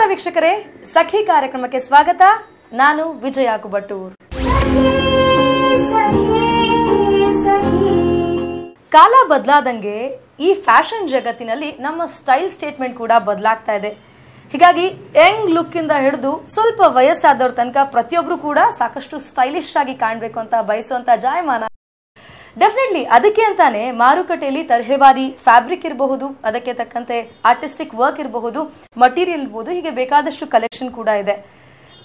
ವೀಕ್ಷಕರೇ, ಸಖಿ ಕಾರ್ಯಕ್ರಮಕ್ಕೆ ಸ್ವಾಗತ. ನಾನು ವಿಜಯ ಕುಬಟೂರ್. ಕಾಲ ಬದಲಾದಂಗೆ ಈ ಫ್ಯಾಷನ್ ಜಗತ್ತಿನಲ್ಲಿ ನಮ್ಮ ಸ್ಟೈಲ್ ಸ್ಟೇಟ್ಮೆಂಟ್ ಕೂಡ ಬದಲಾಗ್ತಾ ಇದೆ. ಹೀಗಾಗಿ ಯಂಗ್ ಲುಕ್ ಇಂದ ಹಿಡಿದು ಸ್ವಲ್ಪ ವಯಸ್ಸಾದವ್ರ ತನಕ ಪ್ರತಿಯೊಬ್ರು ಕೂಡ ಸಾಕಷ್ಟು ಸ್ಟೈಲಿಶ್ ಆಗಿ ಕಾಣಬೇಕು ಅಂತ ಬಯಸುವಂತ ಜಾಯಮಾನ. ಡೆಫಿನೆಟ್ಲಿ ಅದಕ್ಕೆ ಅಂತಾನೆ ಮಾರುಕಟ್ಟೆಯಲ್ಲಿ ತರಹೇವಾರಿ ಫ್ಯಾಬ್ರಿಕ್ ಇರಬಹುದು, ಅದಕ್ಕೆ ತಕ್ಕಂತೆ ಆರ್ಟಿಸ್ಟಿಕ್ ವರ್ಕ್ ಇರಬಹುದು, ಮಟೀರಿಯಲ್ ಇರಬಹುದು, ಹೀಗೆ ಬೇಕಾದಷ್ಟು ಕಲೆಕ್ಷನ್ ಕೂಡ ಇದೆ.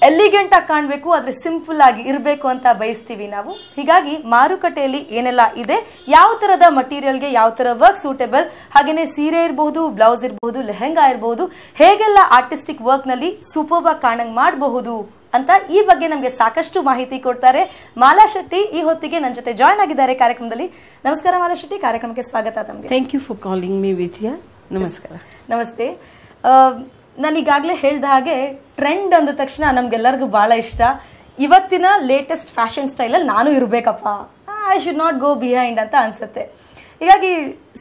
ಎಲಿಗೆಂಟ್ ಆಗಿ ಕಾಣಬೇಕು, ಆದ್ರೆ ಸಿಂಪಲ್ ಆಗಿ ಇರಬೇಕು ಅಂತ ಬಯಸ್ತೀವಿ ನಾವು. ಹೀಗಾಗಿ ಮಾರುಕಟ್ಟೆಯಲ್ಲಿ ಏನೆಲ್ಲ ಇದೆ, ಯಾವ ತರದ ಮಟೀರಿಯಲ್ಗೆ ಯಾವ ತರ ವರ್ಕ್ ಸೂಟೇಬಲ್, ಹಾಗೇನೆ ಸೀರೆ ಇರಬಹುದು, ಬ್ಲೌಸ್ ಇರಬಹುದು, ಲೆಹೆಂಗಾ ಇರಬಹುದು, ಹೇಗೆಲ್ಲ ಆರ್ಟಿಸ್ಟಿಕ್ ವರ್ಕ್ ನಲ್ಲಿ ಸೂಪರ್ಬ್ ಆಗಿ ಕಾಣಂಗ್ ಮಾಡಬಹುದು ಅಂತ ಈ ಬಗ್ಗೆ ನಮಗೆ ಸಾಕಷ್ಟು ಮಾಹಿತಿ ಕೊಡ್ತಾರೆ ಮಾಲಾ ಶೆಟ್ಟಿ. ಈ ಹೊತ್ತಿಗೆ ನನ್ನ ಜೊತೆ ಜಾಯ್ನ್ ಆಗಿದ್ದಾರೆ ಕಾರ್ಯಕ್ರಮದಲ್ಲಿ. ನಮಸ್ಕಾರ ಮಾಲಾ ಶೆಟ್ಟಿ, ಕಾರ್ಯಕ್ರಮಕ್ಕೆ ಸ್ವಾಗತ ತಮಗೆ. Thank you for calling me Vijaya. ನಮಸ್ಕಾರ. ನಮಸ್ತೆ. ನಾನು ಈಗಾಗಲೇ ಹೇಳ್ದ ಹಾಗೆ ಟ್ರೆಂಡ್ ಅಂದ ತಕ್ಷಣ ನಮ್ಗೆಲ್ಲರಿಗೂ ಬಹಳ ಇಷ್ಟ. ಇವತ್ತಿನ ಲೇಟೆಸ್ಟ್ ಫ್ಯಾಷನ್ ಸ್ಟೈಲ್ ಅಲ್ಲಿ ನಾನು ಇರ್ಬೇಕಪ್ಪ, I should not go behind ಅಂತ ಅನ್ಸುತ್ತೆ. ಹೀಗಾಗಿ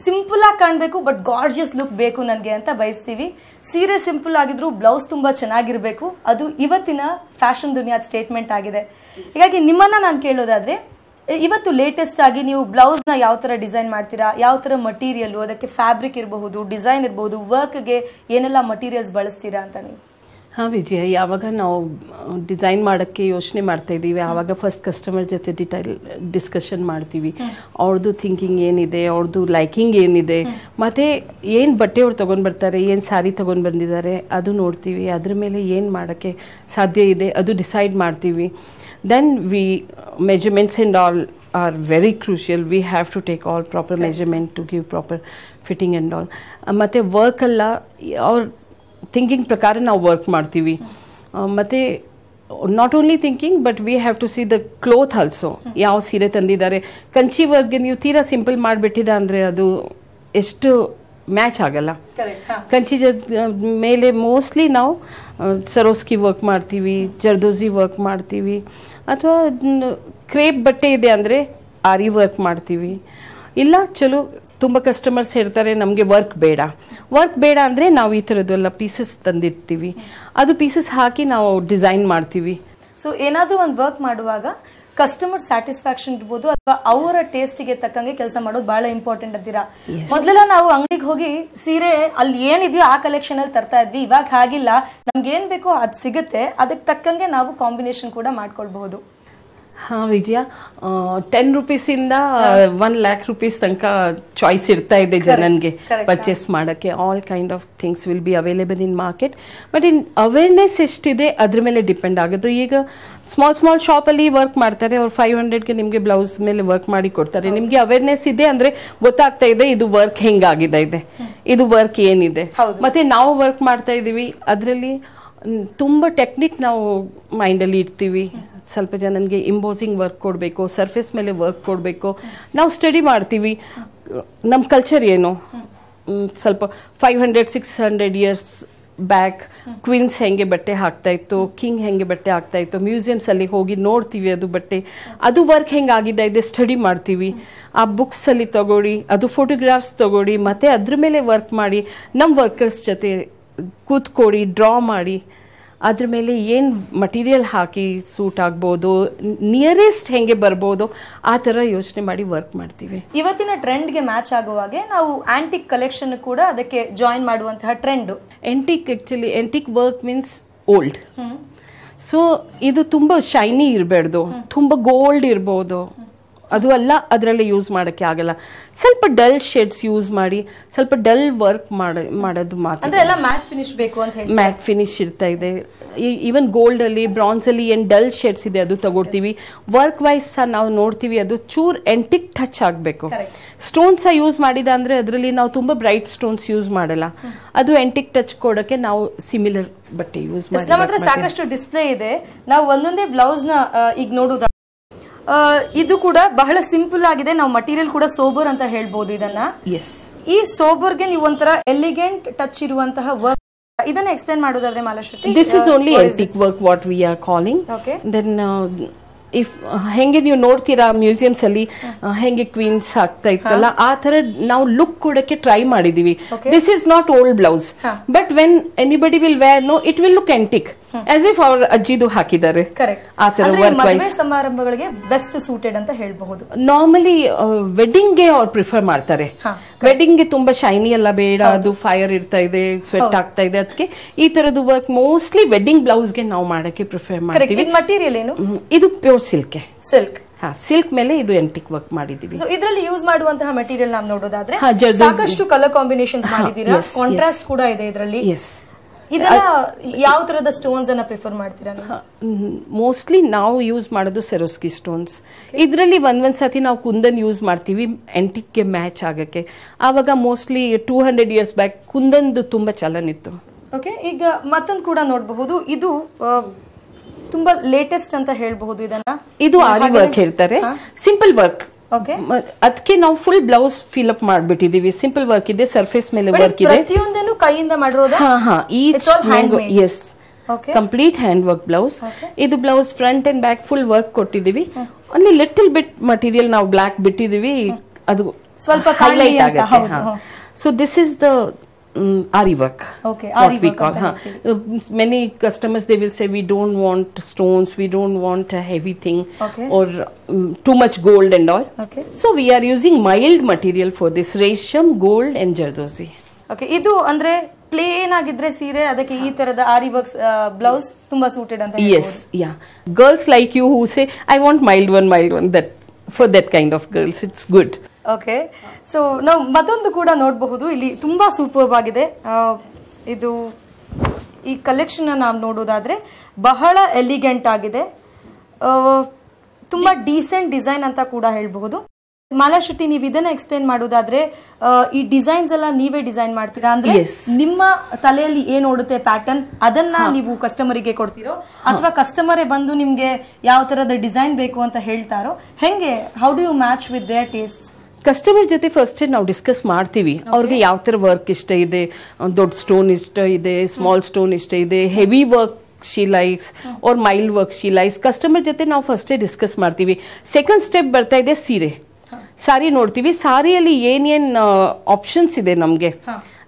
ಸಿಂಪಲ್ ಆಗಿ ಕಾಣಬೇಕು, ಬಟ್ ಗಾರ್ಜಿಯಸ್ ಲುಕ್ ಬೇಕು ನನಗೆ ಅಂತ ಬಯಸ್ತೀವಿ. ಸೀರೆ ಸಿಂಪಲ್ ಆಗಿದ್ರು ಬ್ಲೌಸ್ ತುಂಬಾ ಚೆನ್ನಾಗಿರ್ಬೇಕು, ಅದು ಇವತ್ತಿನ ಫ್ಯಾಷನ್ ದುನಿಯಾದ ಸ್ಟೇಟ್ಮೆಂಟ್ ಆಗಿದೆ. ಹೀಗಾಗಿ ನಿಮ್ಮನ್ನ ನಾನು ಕೇಳೋದಾದ್ರೆ, ಇವತ್ತು ಲೇಟೆಸ್ಟ್ ಆಗಿ ನೀವು ಬ್ಲೌಸ್ ನ ಯಾವ ತರ ಡಿಸೈನ್ ಮಾಡ್ತೀರಾ, ಯಾವ ತರ ಮಟೀರಿಯಲ್, ಅದಕ್ಕೆ ಫ್ಯಾಬ್ರಿಕ್ ಇರಬಹುದು, ಡಿಸೈನ್ ಇರಬಹುದು, ವರ್ಕ್ಗೆ ಏನೆಲ್ಲ ಮಟೀರಿಯಲ್ಸ್ ಬಳಸ್ತೀರಾ ಅಂತ ನೀವು? ಹಾಂ ವಿಜಯ, ಯಾವಾಗ ನಾವು ಡಿಸೈನ್ ಮಾಡೋಕ್ಕೆ ಯೋಚನೆ ಮಾಡ್ತಾ ಇದ್ದೀವಿ ಆವಾಗ ಫಸ್ಟ್ ಕಸ್ಟಮರ್ ಜೊತೆ ಡಿಸ್ಕಷನ್ ಮಾಡ್ತೀವಿ. ಅವ್ರದ್ದು ಥಿಂಕಿಂಗ್ ಏನಿದೆ, ಅವ್ರದ್ದು ಲೈಕಿಂಗ್ ಏನಿದೆ, ಮತ್ತು ಏನು ಬಟ್ಟೆ ಅವ್ರು ತೊಗೊಂಡು ಬರ್ತಾರೆ, ಏನು ಸ್ಯಾರಿ ತೊಗೊಂಡು ಬಂದಿದ್ದಾರೆ ಅದು ನೋಡ್ತೀವಿ. ಅದ್ರ ಮೇಲೆ ಏನು ಮಾಡೋಕ್ಕೆ ಸಾಧ್ಯ ಇದೆ ಅದು ಡಿಸೈಡ್ ಮಾಡ್ತೀವಿ. Then measurements and all are very crucial. We have to take all proper measurement to give proper fitting and all. ಮತ್ತೆ ವರ್ಕ್ ಅಲ್ಲ, ಅವ್ರ ಥಿಂಕಿಂಗ್ ಪ್ರಕಾರ ನಾವು ವರ್ಕ್ ಮಾಡ್ತೀವಿ. ಮತ್ತು not only thinking but we have to see the cloth also. ಯಾವ ಸೀರೆ ತಂದಿದ್ದಾರೆ, ಕಂಚಿ ವರ್ಕ್ಗೆ ನೀವು ತೀರಾ ಸಿಂಪಲ್ ಮಾಡಿಬಿಟ್ಟಿದ ಅಂದರೆ ಅದು ಎಷ್ಟು ಮ್ಯಾಚ್ ಆಗಲ್ಲ. ಕಂಚಿ ಮೇಲೆ ಮೋಸ್ಟ್ಲಿ ನಾವು ಸರೋಸ್ಕಿ ವರ್ಕ್ ಮಾಡ್ತೀವಿ, ಜರ್ದೋಜಿ ವರ್ಕ್ ಮಾಡ್ತೀವಿ, ಅಥವಾ ಕ್ರೇಪ್ ಬಟ್ಟೆ ಇದೆ ಅಂದರೆ ಆರಿ ವರ್ಕ್ ಮಾಡ್ತೀವಿ. ಇಲ್ಲ ಚಲೋ ತುಂಬ ಕಸ್ಟಮರ್ಸ್ ಹೇಳ್ತಾರೆ ನಮಗೆ ವರ್ಕ್ ಬೇಡ ಅಂದರೆ ನಾವು ಈ ಥರದ್ದೆಲ್ಲ ಪೀಸಸ್ ತಂದಿರ್ತೀವಿ, ಅದು ಪೀಸಸ್ ಹಾಕಿ ನಾವು ಡಿಸೈನ್ ಮಾಡ್ತೀವಿ. ಸೊ ಏನಾದರೂ ಒಂದು ವರ್ಕ್ ಮಾಡುವಾಗ ಕಸ್ಟಮರ್ ಸ್ಯಾಟಿಸ್ಫ್ಯಾಕ್ಷನ್ ಇರ್ಬೋದು ಅಥವಾ ಅವರ ಟೇಸ್ಟಿಗೆ ತಕ್ಕಂಗೆ ಕೆಲಸ ಮಾಡೋದು ಬಹಳ ಇಂಪಾರ್ಟೆಂಟ್ ಅಂತೀರಾ. ಮೊದಲೆಲ್ಲ ನಾವು ಅಂಗಡಿಗೆ ಹೋಗಿ ಸೀರೆ ಅಲ್ಲಿ ಏನಿದೆಯೋ ಆ ಕಲೆಕ್ಷನ್ ಅಲ್ಲಿ ತರ್ತಾ ಇದ್ವಿ. ಇವಾಗ ಹಾಗಿಲ್ಲ, ನಮ್ಗೆ ಏನ್ ಬೇಕೋ ಅದು ಸಿಗುತ್ತೆ, ಅದಕ್ಕೆ ತಕ್ಕಂಗೆ ನಾವು ಕಾಂಬಿನೇಷನ್ ಕೂಡ ಮಾಡ್ಕೊಳ್ಬಹುದು. ಹಾಂ ವಿಜಯ, 10 ರೂಪೀಸಿಂದ 1 lakh rupees ತನಕ ಚಾಯ್ಸ್ ಇರ್ತಾ ಇದೆ ಜನನ್ಗೆ ಪರ್ಚೇಸ್ ಮಾಡೋಕ್ಕೆ. All kind of things will be available in market. But in awareness ಎಷ್ಟಿದೆ ಅದ್ರ ಮೇಲೆ ಡಿಪೆಂಡ್ ಆಗೋದು. ಈಗ ಸ್ಮಾಲ್ ಶಾಪಲ್ಲಿ ವರ್ಕ್ ಮಾಡ್ತಾರೆ, ಅವ್ರು 500ಗೆ ನಿಮಗೆ ಬ್ಲೌಸ್ ಮೇಲೆ ವರ್ಕ್ ಮಾಡಿ ಕೊಡ್ತಾರೆ. ನಿಮಗೆ ಅವೇರ್ನೆಸ್ ಇದೆ ಅಂದರೆ ಗೊತ್ತಾಗ್ತಾ ಇದೆ ಇದು ವರ್ಕ್ ಹೆಂಗಾಗಿದೆ ಇದೆ, ಇದು ವರ್ಕ್ ಏನಿದೆ. ಮತ್ತೆ ನಾವು ವರ್ಕ್ ಮಾಡ್ತಾ ಇದ್ದೀವಿ, ಅದರಲ್ಲಿ ತುಂಬ ಟೆಕ್ನಿಕ್ ನಾವು ಮೈಂಡಲ್ಲಿ ಇಡ್ತೀವಿ. ಸ್ವಲ್ಪ ಜನಕ್ಕೆ ಇಂಬೋಸಿಂಗ್ ವರ್ಕ್ ಕೊಡಬೇಕು, ಸರ್ಫೇಸ್ ಮೇಲೆ ವರ್ಕ್ ಕೊಡಬೇಕು, ನಾವು ಸ್ಟಡಿ ಮಾಡ್ತೀವಿ. ನಮ್ಮ ಕಲ್ಚರ್ ಏನು, ಸ್ವಲ್ಪ 500-600 ಇಯರ್ಸ್ ಬ್ಯಾಕ್ ಕ್ವೀನ್ಸ್ ಹೆಂಗೆ ಬಟ್ಟೆ ಹಾಕ್ತಾ ಇತ್ತು, ಕಿಂಗ್ ಹೆಂಗೆ ಬಟ್ಟೆ ಹಾಕ್ತಾ ಇತ್ತು, ಮ್ಯೂಸಿಯಮ್ಸ್ ಅಲ್ಲಿ ಹೋಗಿ ನೋಡ್ತೀವಿ ಅದು ಬಟ್ಟೆ, ಅದು ವರ್ಕ್ ಹೆಂಗಾಗಿದೆ ಇದೆ ಸ್ಟಡಿ ಮಾಡ್ತೀವಿ. ಆ ಬುಕ್ಸ್ ಅಲ್ಲಿ ತಗೊಳ್ಳಿ, ಅದು ಫೋಟೋಗ್ರಾಫ್ಸ್ ತಗೊಳ್ಳಿ, ಮತ್ತೆ ಅದ್ರ ಮೇಲೆ ವರ್ಕ್ ಮಾಡಿ ನಮ್ಮ ವರ್ಕರ್ಸ್ ಜೊತೆ ಕೂತ್ಕೊಡಿ, ಡ್ರಾ ಮಾಡಿ, ಅದ್ರ ಮೇಲೆ ಏನು ಮಟೀರಿಯಲ್ ಹಾಕಿ ಸೂಟ್ ಆಗ್ಬೋದು, ನಿಯರೆಸ್ಟ್ ಹೆಂಗೆ ಬರ್ಬೋದು ಆ ಥರ ಯೋಚನೆ ಮಾಡಿ ವರ್ಕ್ ಮಾಡ್ತೀವಿ. ಇವತ್ತಿನ ಟ್ರೆಂಡ್ಗೆ ಮ್ಯಾಚ್ ಆಗುವಾಗೆ ನಾವು ಆಂಟಿಕ್ ಕಲೆಕ್ಷನ್ ಕೂಡ ಅದಕ್ಕೆ ಜಾಯಿನ್ ಮಾಡುವಂತಹ trend. Antique work means old. So ಇದು ತುಂಬ ಶೈನಿ ಇರಬಾರ್ದು, ತುಂಬ ಗೋಲ್ಡ್ ಇರ್ಬೋದು, ಅದು ಅಲ್ಲ ಅದರಲ್ಲಿ ಯೂಸ್ ಮಾಡೋಕ್ಕೆ ಆಗಲ್ಲ. ಸ್ವಲ್ಪ ಡಲ್ ಶೇಡ್ಸ್ ಯೂಸ್ ಮಾಡಿ, ಸ್ವಲ್ಪ ಡಲ್ ವರ್ಕ್ ಮಾಡೋದು ಮಾತ್ರ. ಮ್ಯಾಟ್ ಫಿನಿಶ್ ಬೇಕು ಅಂತ ಹೇಳಿ ಮ್ಯಾಟ್ ಫಿನಿಶ್ ಇರ್ತಾ ಇದೆ. ಈವನ್ ಗೋಲ್ಡ್ ಅಲ್ಲಿ, ಬ್ರಾನ್ಸ್ ಅಲ್ಲಿ ಏನ್ ಡಲ್ ಶೇಡ್ಸ್ ಇದೆ ಅದು ತಗೊಳ್ತೀವಿ. ವರ್ಕ್ ವೈಸ್ ಸಹ ನಾವು ನೋಡ್ತೀವಿ, ಅದು ಚೂರ್ ಎಂಟಿಕ್ ಟಚ್ ಆಗಬೇಕು. ಸ್ಟೋನ್ಸ್ ಯೂಸ್ ಮಾಡಿದ ಅಂದ್ರೆ ಅದರಲ್ಲಿ ನಾವು ತುಂಬಾ ಬ್ರೈಟ್ ಸ್ಟೋನ್ಸ್ ಯೂಸ್ ಮಾಡಲ್ಲ, ಅದು ಎಂಟಿಕ್ ಟಚ್ ಕೊಡಕ್ಕೆ ನಾವು ಸಿಮಿಲರ್ ಬಟ್ಟೆ ಯೂಸ್ ಮಾಡಿ. ನಮ್ಮ ಹತ್ರ ಸಾಕಷ್ಟು ಡಿಸ್ಪ್ಲೇ ಇದೆ, ನಾವು ಒಂದೊಂದೇ ಬ್ಲೌಸ್ ನ ಈಗ ನೋಡುದ. ಇದು ಕೂಡ ಬಹಳ ಸಿಂಪಲ್ ಆಗಿದೆ, ನಾವು ಮಟೀರಿಯಲ್ ಕೂಡ ಸೋಬರ್ ಅಂತ ಹೇಳ್ಬೋದು ಇದನ್ನ. ಈ ಸೋಬರ್ಗೆ ನೀವು ಒಂಥರ ಎಲಿಗೆಂಟ್ ಟಚ್ ಇರುವಂತಹ ವರ್ಕ್, ಇದನ್ನ ಎಕ್ಸ್ಪ್ಲೇನ್ ಮಾಡೋದಾದ್ರೆ Mala Shetty. This is only antique work what we are calling. Then if ಹೆಂಗೆ ನೀವು ನೋಡ್ತೀರಾ ಮ್ಯೂಸಿಯಮ್ಸ್ ಅಲ್ಲಿ ಹೆಂಗೆ ಕ್ವೀನ್ಸ್ ಆಗ್ತಾ ಇತ್ತಲ್ಲ ಆ ತರ ನಾವು ಲುಕ್ ಕೊಡಕ್ಕೆ ಟ್ರೈ ಮಾಡಿದೀವಿ. This is not old blouse, but when anybody will wear no it will look antique as if ಅವ್ರ ಅಜ್ಜಿದು ಹಾಕಿದ್ದಾರೆ. ಆ ತರ ಮದುವೆ ಸಮಾರಂಭಗಳಿಗೆ ಬೆಸ್ಟ್ ಸೂಟೆಡ್ ಅಂತ ಹೇಳಬಹುದು. ನಾರ್ಮಲಿ ವೆಡ್ಡಿಂಗ್ ಗೆ ಅವ್ರು ಪ್ರಿಫರ್ ಮಾಡ್ತಾರೆ. ವೆಡ್ಡಿಂಗ್ ಗೆ ತುಂಬಾ ಶೈನಿ ಎಲ್ಲ ಬೇಡ, ಅದು ಫೈರ್ ಇರ್ತಾ ಇದೆ, ಸ್ವೆಟ್ ಆಗ್ತಾ ಇದೆ, ಅದಕ್ಕೆ ಈ ತರದ್ದು ವರ್ಕ್ ಮೋಸ್ಟ್ಲಿ ವೆಡ್ಡಿಂಗ್ ಬ್ಲೌಸ್ ಗೆ ನಾವು ಮಾಡಕ್ಕೆ ಪ್ರಿಫರ್ ಮಾಡ್ತೀವಿ. ಮಟೀರಿಯಲ್ ಏನು? ಇದು ಪ್ಯೂರ್ ಸಿಲ್ಕ್. ಸಿಲ್ಕ್ ಮೇಲೆ ಇದು ಎಂಟಿಕ್ ವರ್ಕ್ ಮಾಡಿದೀವಿ. ಇದರಲ್ಲಿ ಯೂಸ್ ಮಾಡುವಂತಹ ಮೆಟೀರಿಯಲ್ ನಾವು ನೋಡೋದಾದ್ರೆ ಸಾಕಷ್ಟು ಕಲರ್ ಕಾಂಬಿನೇಷನ್ಸ್ ಮಾಡಿದೀರಾ, ಕಾಂಟ್ರಾಸ್ಟ್ ಕೂಡ ಇದೆ ಇದರಲ್ಲಿ. ಇದೆಲ್ಲ ಯಾವ ತರದ ಸ್ಟೋನ್ಸ್ ಅನ್ನ ಪ್ರಿಫರ್ ಮಾಡ್ತೀರಾ? ಮೋಸ್ಟ್ಲಿ ನಾವು ಯೂಸ್ ಮಾಡೋದು ಸೆರೋಸ್ಕಿ ಸ್ಟೋನ್ಸ್. ಇದರಲ್ಲಿ ಒಂದ್ ಸತಿ ನಾವು ಕುಂದನ್ ಯೂಸ್ ಮಾಡ್ತೀವಿ ಎಂಟಿಕ್ ಗೆ ಮ್ಯಾಚ್ ಆಗಕ್ಕೆ. ಆವಾಗ ಮೋಸ್ಟ್ಲಿ 200 years ಬ್ಯಾಕ್ ಕುಂದನ್ದು ತುಂಬಾ ಚಲನ್ ಇತ್ತು. ಓಕೆ, ಈಗ ಮತ್ತೊಂದು ಕೂಡ ನೋಡಬಹುದು, ಇದು ತುಂಬಾ ಲೇಟೆಸ್ಟ್ ಅಂತ ಹೇಳಬಹುದು. ಇದನ್ನ ಇದು ಆರಿ ವರ್ಕ್ ಹೇಳ್ತಾರೆ, ಸಿಂಪಲ್ ವರ್ಕ್. ಅದಕ್ಕೆ ನಾವು ಫುಲ್ ಬ್ಲೌಸ್ ಫಿಲ್ ಅಪ್ ಮಾಡ್ಬಿಟ್ಟಿದೀವಿ. ಸಿಂಪಲ್ ವರ್ಕ್ ಇದೆ, ಸರ್ಫೇಸ್ ಮೇಲೆ ವರ್ಕ್ ಇದೆ, ಪ್ರತಿಯೊಂದನ್ನು ಕೈಯಿಂದ ಮಾಡಿರೋದು. Yes, complete hand work blouse. ಇದು blouse front and back full work ಕೊಟ್ಟಿದೀವಿ. ಅಲ್ಲಿ ಲಿಟಲ್ ಬಿಟ್ ಮಟೀರಿಯಲ್ ನಾವು ಬ್ಲಾಕ್ ಬಿಟ್ಟಿದೀವಿ, ಅದು ಸ್ವಲ್ಪ ಹೈಲೈಟ್ ಆಗುತ್ತೆ. So this is the Ari work. Okay, what we call. Many customers they will say we don't want stones, we don't want a heavy thing, or too much gold and all. So we are using mild material for this, resham, gold and jardozi. Okay, ಇದು ಅಂದ್ರೆ plane ಆಗಿದ್ರೆ ಸೀರೆ, ಅದಕ್ಕೆ ಈ ತರದ ಆರಿ works blouse ತುಂಬಾ suited ಅಂತ ಹೇಳ್ಬೋದು. Yes, yeah. Girls like you who say I want mild one, that for that kind of girls it's good. Okay, so ನಾವು ಮತ್ತೊಂದು ಕೂಡ ನೋಡಬಹುದು, ಇಲ್ಲಿ ತುಂಬಾ ಸೂಪರ್ಬ್ ಆಗಿದೆ. ಇದು ಈ ಕಲೆಕ್ಷನ್ ನಾವು ನೋಡೋದಾದ್ರೆ ಬಹಳ ಎಲಿಗೆಂಟ್ ಆಗಿದೆ, ತುಂಬಾ ಡೀಸೆಂಟ್ ಡಿಸೈನ್ ಅಂತ ಕೂಡ ಹೇಳಬಹುದು. ಮಾಲಾ ಶೆಟ್ಟಿ, ನೀವು ಇದನ್ನ ಎಕ್ಸ್ಪ್ಲೇನ್ ಮಾಡೋದಾದ್ರೆ ಈ ಡಿಸೈನ್ಸ್ ಎಲ್ಲ ನೀವೇ ಡಿಸೈನ್ ಮಾಡ್ತೀರಾ? ಅಂದ್ರೆ ನಿಮ್ಮ ತಲೆಯಲ್ಲಿ ಏನ್ ಓಡುತ್ತೆ ಪ್ಯಾಟರ್ನ್, ಅದನ್ನ ನೀವು ಕಸ್ಟಮರಿಗೆ ಕೊಡ್ತೀರೋ ಅಥವಾ ಕಸ್ಟಮರೇ ಬಂದು ನಿಮ್ಗೆ ಯಾವ ತರದ ಡಿಸೈನ್ ಬೇಕು ಅಂತ ಹೇಳ್ತಾರೋ? ಹೆಂಗೆ, how do you match with their taste? Customer ಜೊತೆ ಫಸ್ಟ್ ನಾವು ಡಿಸ್ಕಸ್ ಮಾಡ್ತೀವಿ, ಅವ್ರಿಗೆ ಯಾವ ತರ ವರ್ಕ್ ಇಷ್ಟ ಇದೆ, ದೊಡ್ಡ ಸ್ಟೋನ್ ಇಷ್ಟ ಇದೆ, ಸ್ಮಾಲ್ ಸ್ಟೋನ್ ಇಷ್ಟ ಇದೆ, heavy work she likes or mild work she likes. Customer ಜೊತೆ ನಾವು ಫಸ್ಟೇ ಡಿಸ್ಕಸ್ ಮಾಡ್ತೀವಿ. ಸೆಕೆಂಡ್ ಸ್ಟೆಪ್ ಬರ್ತಾ ಇದೆ ಸೀರೆ. ಸಾರಿ ನೋಡ್ತೀವಿ, ಸಾರಿಯಲ್ಲಿ ಏನೇನ್ ಆಪ್ಷನ್ಸ್ ಇದೆ ನಮ್ಗೆ.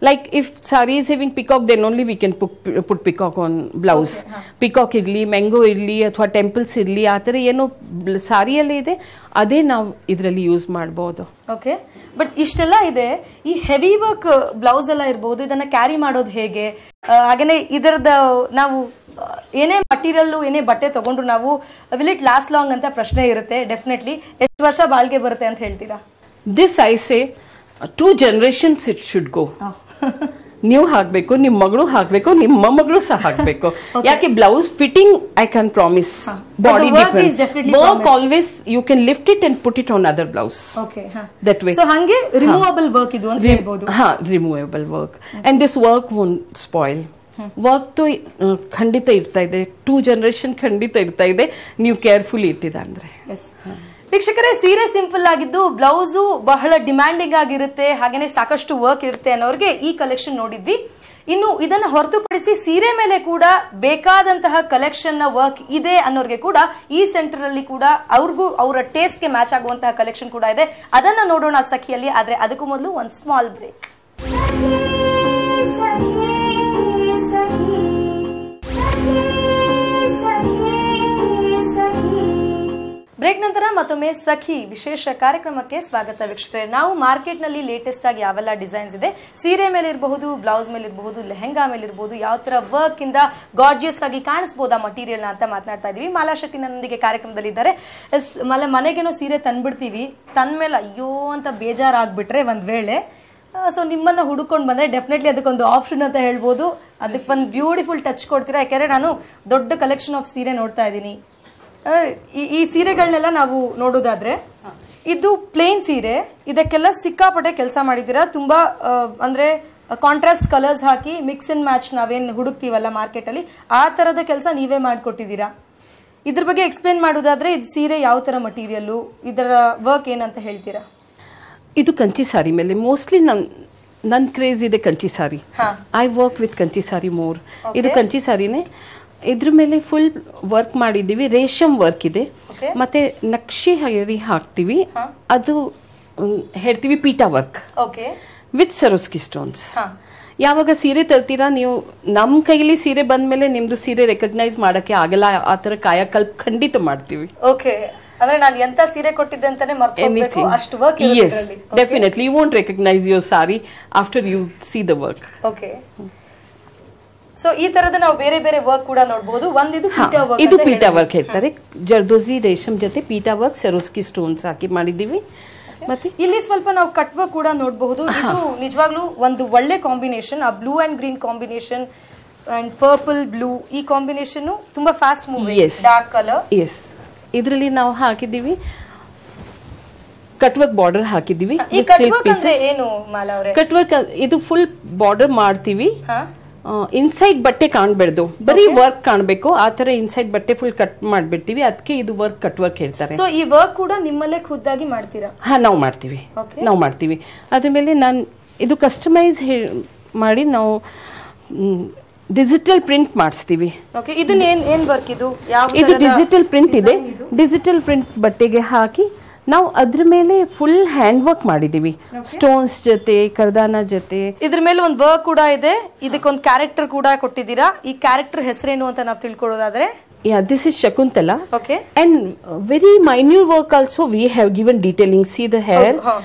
Like if sari is having peacock, then only we can put peacock on blouse. Peacock irli, mango irli, athwa temples irli, ಆ ತರ ಏನು ಸಾರಿಯಲ್ಲಿ ಇದೆ ಅದೇ ನಾವು ಇದರಲ್ಲಿ ಯೂಸ್ ಮಾಡಬಹುದು. ಓಕೆ, ಬಟ್ ಇಷ್ಟೆಲ್ಲ ಇದೆ, ಈ ಹೆವಿ ವರ್ಕ್ ಬ್ಲೌಸ್ ಎಲ್ಲ ಇರಬಹುದು, ಇದನ್ನ ಕ್ಯಾರಿ ಮಾಡೋದು ಹೇಗೆ? ಹಾಗೇನೆ ಇದರದ ನಾವು ಏನೇ ಮಟೀರಿಯಲ್, ಏನೇ ಬಟ್ಟೆ ತಗೊಂಡ್ರು ನಾವು ವಿಲ್ ಇಟ್ ಲಾಸ್ಟ್ ಲಾಂಗ್ ಅಂತ ಪ್ರಶ್ನೆ ಇರುತ್ತೆ. ಡೆಫಿನೆಟ್ಲಿ ಎಷ್ಟು ವರ್ಷ ಬಾಳ್ಗೆ ಬರುತ್ತೆ ಅಂತ ಹೇಳ್ತೀರಾ? This I say 2 generations it should go. ನೀವು ಹಾಕ್ಬೇಕು, ನಿಮ್ಮ ಮಗಳು ಹಾಕ್ಬೇಕು, ನಿಮ್ಮ ಮೊಮ್ಮಗಳು ಸಹ ಹಾಕ್ಬೇಕು. ಯಾಕೆ blouse fitting I can promise, body work always you can lift it and put it on other blouse. That way. So ಹಂಗೆ ರಿಮೂವಬಲ್ ವರ್ಕ್ ಇದು ಅಂತ ಹೇಳ್ಬೋದು. Removable work and this work won't spoil. Work ತು ಖಂಡಿತ ಇರ್ತಾ ಇದೆ, 2 generation ಖಂಡಿತ ಇರ್ತಾ ಇದೆ, ನೀವು ಕೇರ್ಫುಲ್ ಇಟ್ಟಿದ ಅಂದ್ರೆ. ವೀಕ್ಷಕರೇ, ಸೀರೆ ಸಿಂಪಲ್ ಆಗಿದ್ದು ಬ್ಲೌಸು ಬಹಳ ಡಿಮ್ಯಾಂಡಿಂಗ್ ಆಗಿರುತ್ತೆ, ಹಾಗೇನೆ ಸಾಕಷ್ಟು ವರ್ಕ್ ಇರುತ್ತೆ ಅನ್ನೋರಿಗೆ ಈ ಕಲೆಕ್ಷನ್ ನೋಡಿದ್ವಿ. ಇನ್ನು ಇದನ್ನ ಹೊರತುಪಡಿಸಿ ಸೀರೆ ಮೇಲೆ ಕೂಡ ಬೇಕಾದಂತಹ ಕಲೆಕ್ಷನ್ ನ ವರ್ಕ್ ಇದೆ ಅನ್ನೋರಿಗೆ ಕೂಡ ಈ ಸೆಂಟರ್ ಅಲ್ಲಿ ಕೂಡ ಅವ್ರಿಗೂ ಅವರ ಟೇಸ್ಟ್ ಗೆ ಮ್ಯಾಚ್ ಆಗುವಂತಹ ಕಲೆಕ್ಷನ್ ಕೂಡ ಇದೆ. ಅದನ್ನ ನೋಡೋಣ ಸಖಿಯಲ್ಲಿ. ಆದ್ರೆ ಅದಕ್ಕೂ ಮೊದಲು ಒಂದು ಸ್ಮಾಲ್ ಬ್ರೇಕ್. ಬ್ರೇಕ್ ನಂತರ ಮತ್ತೊಮ್ಮೆ ಸಖಿ ವಿಶೇಷ ಕಾರ್ಯಕ್ರಮಕ್ಕೆ ಸ್ವಾಗತ ವೀಕ್ಷಕರೇ. ನಾವು ಮಾರ್ಕೆಟ್ ನಲ್ಲಿ ಲೇಟೆಸ್ಟ್ ಆಗಿ ಯಾವೆಲ್ಲ ಡಿಸೈನ್ಸ್ ಇದೆ, ಸೀರೆ ಮೇಲೆ ಇರಬಹುದು, ಬ್ಲೌಸ್ ಮೇಲೆ ಇರಬಹುದು, ಲೆಹೆಂಗಾ ಮೇಲೆ ಇರಬಹುದು, ಯಾವ ತರ ವರ್ಕ್ ಇಂದ ಗಾರ್ಜಿಯಸ್ ಆಗಿ ಕಾಣಿಸಬಹುದಾ ಮಟೀರಿಯಲ್ ಅಂತ ಮಾತನಾಡ್ತಾ ಇದೀವಿ. ಮಾಲಾ ಶೆಟ್ಟಿ ನನ್ನೊಂದಿಗೆ ಕಾರ್ಯಕ್ರಮದಲ್ಲಿ ಇದ್ದಾರೆ. ಮನೆಗೇನೋ ಸೀರೆ ತಂದ್ಬಿಡ್ತೀವಿ, ತಂದ್ಮೇಲೆ ಅಯ್ಯೋ ಅಂತ ಬೇಜಾರಾಗ್ಬಿಟ್ರೆ ಒಂದ್ ವೇಳೆ, ಸೊ ನಿಮ್ಮನ್ನ ಹುಡುಕೊಂಡು ಬಂದ್ರೆ ಡೆಫಿನೆಟ್ಲಿ ಅದಕ್ಕೊಂದು ಆಪ್ಷನ್ ಅಂತ ಹೇಳ್ಬೋದು. ಅದಕ್ಕೆ ಒಂದು ಬ್ಯೂಟಿಫುಲ್ ಟಚ್ ಕೊಡ್ತೀರಾ. ಯಾಕಂದ್ರೆ ನಾನು ದೊಡ್ಡ ಕಲೆಕ್ಷನ್ ಆಫ್ ಸೀರೆ ನೋಡ್ತಾ ಇದ್ದೀನಿ. ಈ ಸೀರೆಗಳನ್ನೆಲ್ಲ ನಾವು ನೋಡೋದಾದ್ರೆ ಇದು ಪ್ಲೇನ್ ಸೀರೆ, ಇದಕ್ಕೆಲ್ಲ ಸಿಕ್ಕಾಪಟ್ಟೆ ಕೆಲಸ ಮಾಡಿದ್ದೀರಾ. ತುಂಬಾ ಅಂದ್ರೆ contrast colours hockey mix and match ನಾವೇನ್ ಹುಡುಕ್ತೀವಲ್ಲ ಮಾರ್ಕೆಟ್ ಅಲ್ಲಿ, ಆ ತರದ ಕೆಲಸ ನೀವೇ ಮಾಡ್ಕೊಟ್ಟಿದ್ದೀರಾ. ಇದ್ರ ಬಗ್ಗೆ ಎಕ್ಸ್ಪ್ಲೇನ್ ಮಾಡೋದಾದ್ರೆ ಇದು ಸೀರೆ ಯಾವ ತರ ಮಟೀರಿಯಲ್, ಇದರ ವರ್ಕ್ ಏನಂತ ಹೇಳ್ತೀರಾ? ಇದು ಕಂಚಿ ಸಾರಿ ಮೇಲೆ ಮೋಸ್ಟ್ಲಿ ನನ್ ಕ್ರೇಜ್ ಇದೆ Kanchi sari. I work with Kanchi sari more. ಇದು ಕಂಚಿ ಸಾರಿನೇ. ಇದ್ರ ಮೇಲೆ ಫುಲ್ ವರ್ಕ್ ಮಾಡಿದೀವಿ, ರೇಷಮ್ ವರ್ಕ್ ಇದೆ, ಮತ್ತೆ ನಕ್ಷೆ ಹಾಕ್ತಿವಿ, ಅದು ಹೇಳ್ತೀವಿ ಪೀಟಾ ವರ್ಕ್ ವಿತ್ ಸರೋಸ್ಕಿ ಸ್ಟೋನ್ಸ್. ಯಾವಾಗ ಸೀರೆ ತರ್ತೀರಾ ನೀವು, ನಮ್ ಕೈಲಿ ಸೀರೆ ಬಂದ್ಮೇಲೆ ನಿಮ್ದು ಸೀರೆ ರೆಕಗ್ನೈಸ್ ಮಾಡಕ್ಕೆ ಆಗಲ್ಲ, ಆತರ ಕಾಯಕಲ್ಪ ಖಂಡಿತ ಮಾಡ್ತೀವಿ. ಅಂದ್ರೆ ನಾನು ಎಂತ ಸೀರೆ ಕೊಟ್ಟಿದ್ದೆ ಅಂತಾನೆ ಮರ್ತು ಹೋಗ್ಬೇಕು, ಅಷ್ಟು ವರ್ಕ್ ಇರುತ್ತೆ ಇದರಲ್ಲಿ. Yes, definitely you won't recognize your sari after you see the work. Okay. So ಈ ತರದ ನಾವು ಬೇರೆ ಬೇರೆ ವರ್ಕ್ ಕೂಡ ನೋಡಬಹುದು. ಒಂದಿದು ಪೀಟಾ ವರ್ಕ್, ಇದು ಪೀಟಾ ವರ್ಕ್ ಹೇಳ್ತಾರೆ. ಜರ್ದೋಸಿ ರೇಷಮ್ ಜೊತೆ ಪೀಟಾ ವರ್ಕ್ ಸರೋಸ್ಕಿ ಸ್ಟೋನ್ಸ್ ಹಾಕಿ ಮಾಡಿದೀವಿ. ಮತ್ತೆ ಇಲ್ಲಿ ಸ್ವಲ್ಪ ನಾವು ಕಟ್ ವರ್ಕ್ ಕೂಡ ನೋಡಬಹುದು. ಇದು ನಿಜವಾಗ್ಲೂ ಒಂದು ಒಳ್ಳೆ ಕಾಂಬಿನೇಷನ್, ಆ blue and green combination and purple blue, ಈ ಕಾಂಬಿನೇಷನ್ ತುಂಬಾ fast moving dark colour. Yes, ಇದರಲ್ಲಿ ನಾವು ಹಾಕಿದೀವಿ ಕಟ್ ವರ್ಕ್ ಬಾರ್ಡರ್ ಹಾಕಿದೀವಿ. ಈ ಕಟ್ ವರ್ಕ್ ಅಂದ್ರೆ ಏನು ಮಾಲಾ ಅವರೇ? ಕಟ್ ವರ್ಕ್ ಇದು ಫುಲ್ ಬಾರ್ಡರ್ ಮಾಡ್ತೀವಿ, ಇನ್ಸೈಡ್ ಬಟ್ಟೆ ಕಾಣ್ಬಾರ್ದು, ಬರೀ ವರ್ಕ್ ಕಾಣ್ಬೇಕು, ಆತರ ಇನ್ಸೈಡ್ ಬಟ್ಟೆ ಫುಲ್ ಕಟ್ ಮಾಡ್ಬಿಡ್ತೀವಿ, ಅದಕ್ಕೆ ಇದು ವರ್ಕ್ ಕಟ್ ವರ್ಕ್ ಹೇಳ್ತಾರೆ. ಸೊ ಈ ವರ್ಕ್ ಕೂಡ ನಿಮ್ಮಲ್ಲೇ ಖುದ್ದಾಗಿ ಮಾಡ್ತೀರಾ? ಹಾ, ನಾವು ಮಾಡ್ತೀವಿ. ಅದ್ರ ಮೇಲೆ ನಾನು ಇದು ಕಸ್ಟಮೈಸ್ ಮಾಡಿ ನಾವು ಡಿಜಿಟಲ್ ಪ್ರಿಂಟ್ ಮಾಡಿಸ್ತೀವಿ. ಇದನ್ನ ಏನ್ ವರ್ಕ್ ಇದು? ಇದು ಡಿಜಿಟಲ್ ಪ್ರಿಂಟ್ ಇದೆ. ಡಿಜಿಟಲ್ ಪ್ರಿಂಟ್ ಬಟ್ಟೆಗೆ ಹಾಕಿ ನಾವು ಅದ್ರ ಮೇಲೆ ಫುಲ್ ಹ್ಯಾಂಡ್ ವರ್ಕ್ ಮಾಡಿದೀವಿ, ಸ್ಟೋನ್ಸ್ ಜೊತೆ ಕರ್ದಾನ ಜೊತೆ. ಇದ್ರ ಮೇಲೆ ಒಂದು ವರ್ಕ್ ಕೂಡ ಇದೆ, ಇದಕ್ಕೊಂದು ಕ್ಯಾರೆಕ್ಟರ್ ಕೂಡ ಕೊಟ್ಟಿದ್ದೀರಾ. ಈ ಕ್ಯಾರೆಕ್ಟರ್ ಹೆಸರೇನು ಅಂತ ನಾವು ತಿಳ್ಕೊಳ್ಳೋದಾದ್ರೆ? Yeah, this is Shakuntala. Okay. And very minute work also we have given detailing. See the hair,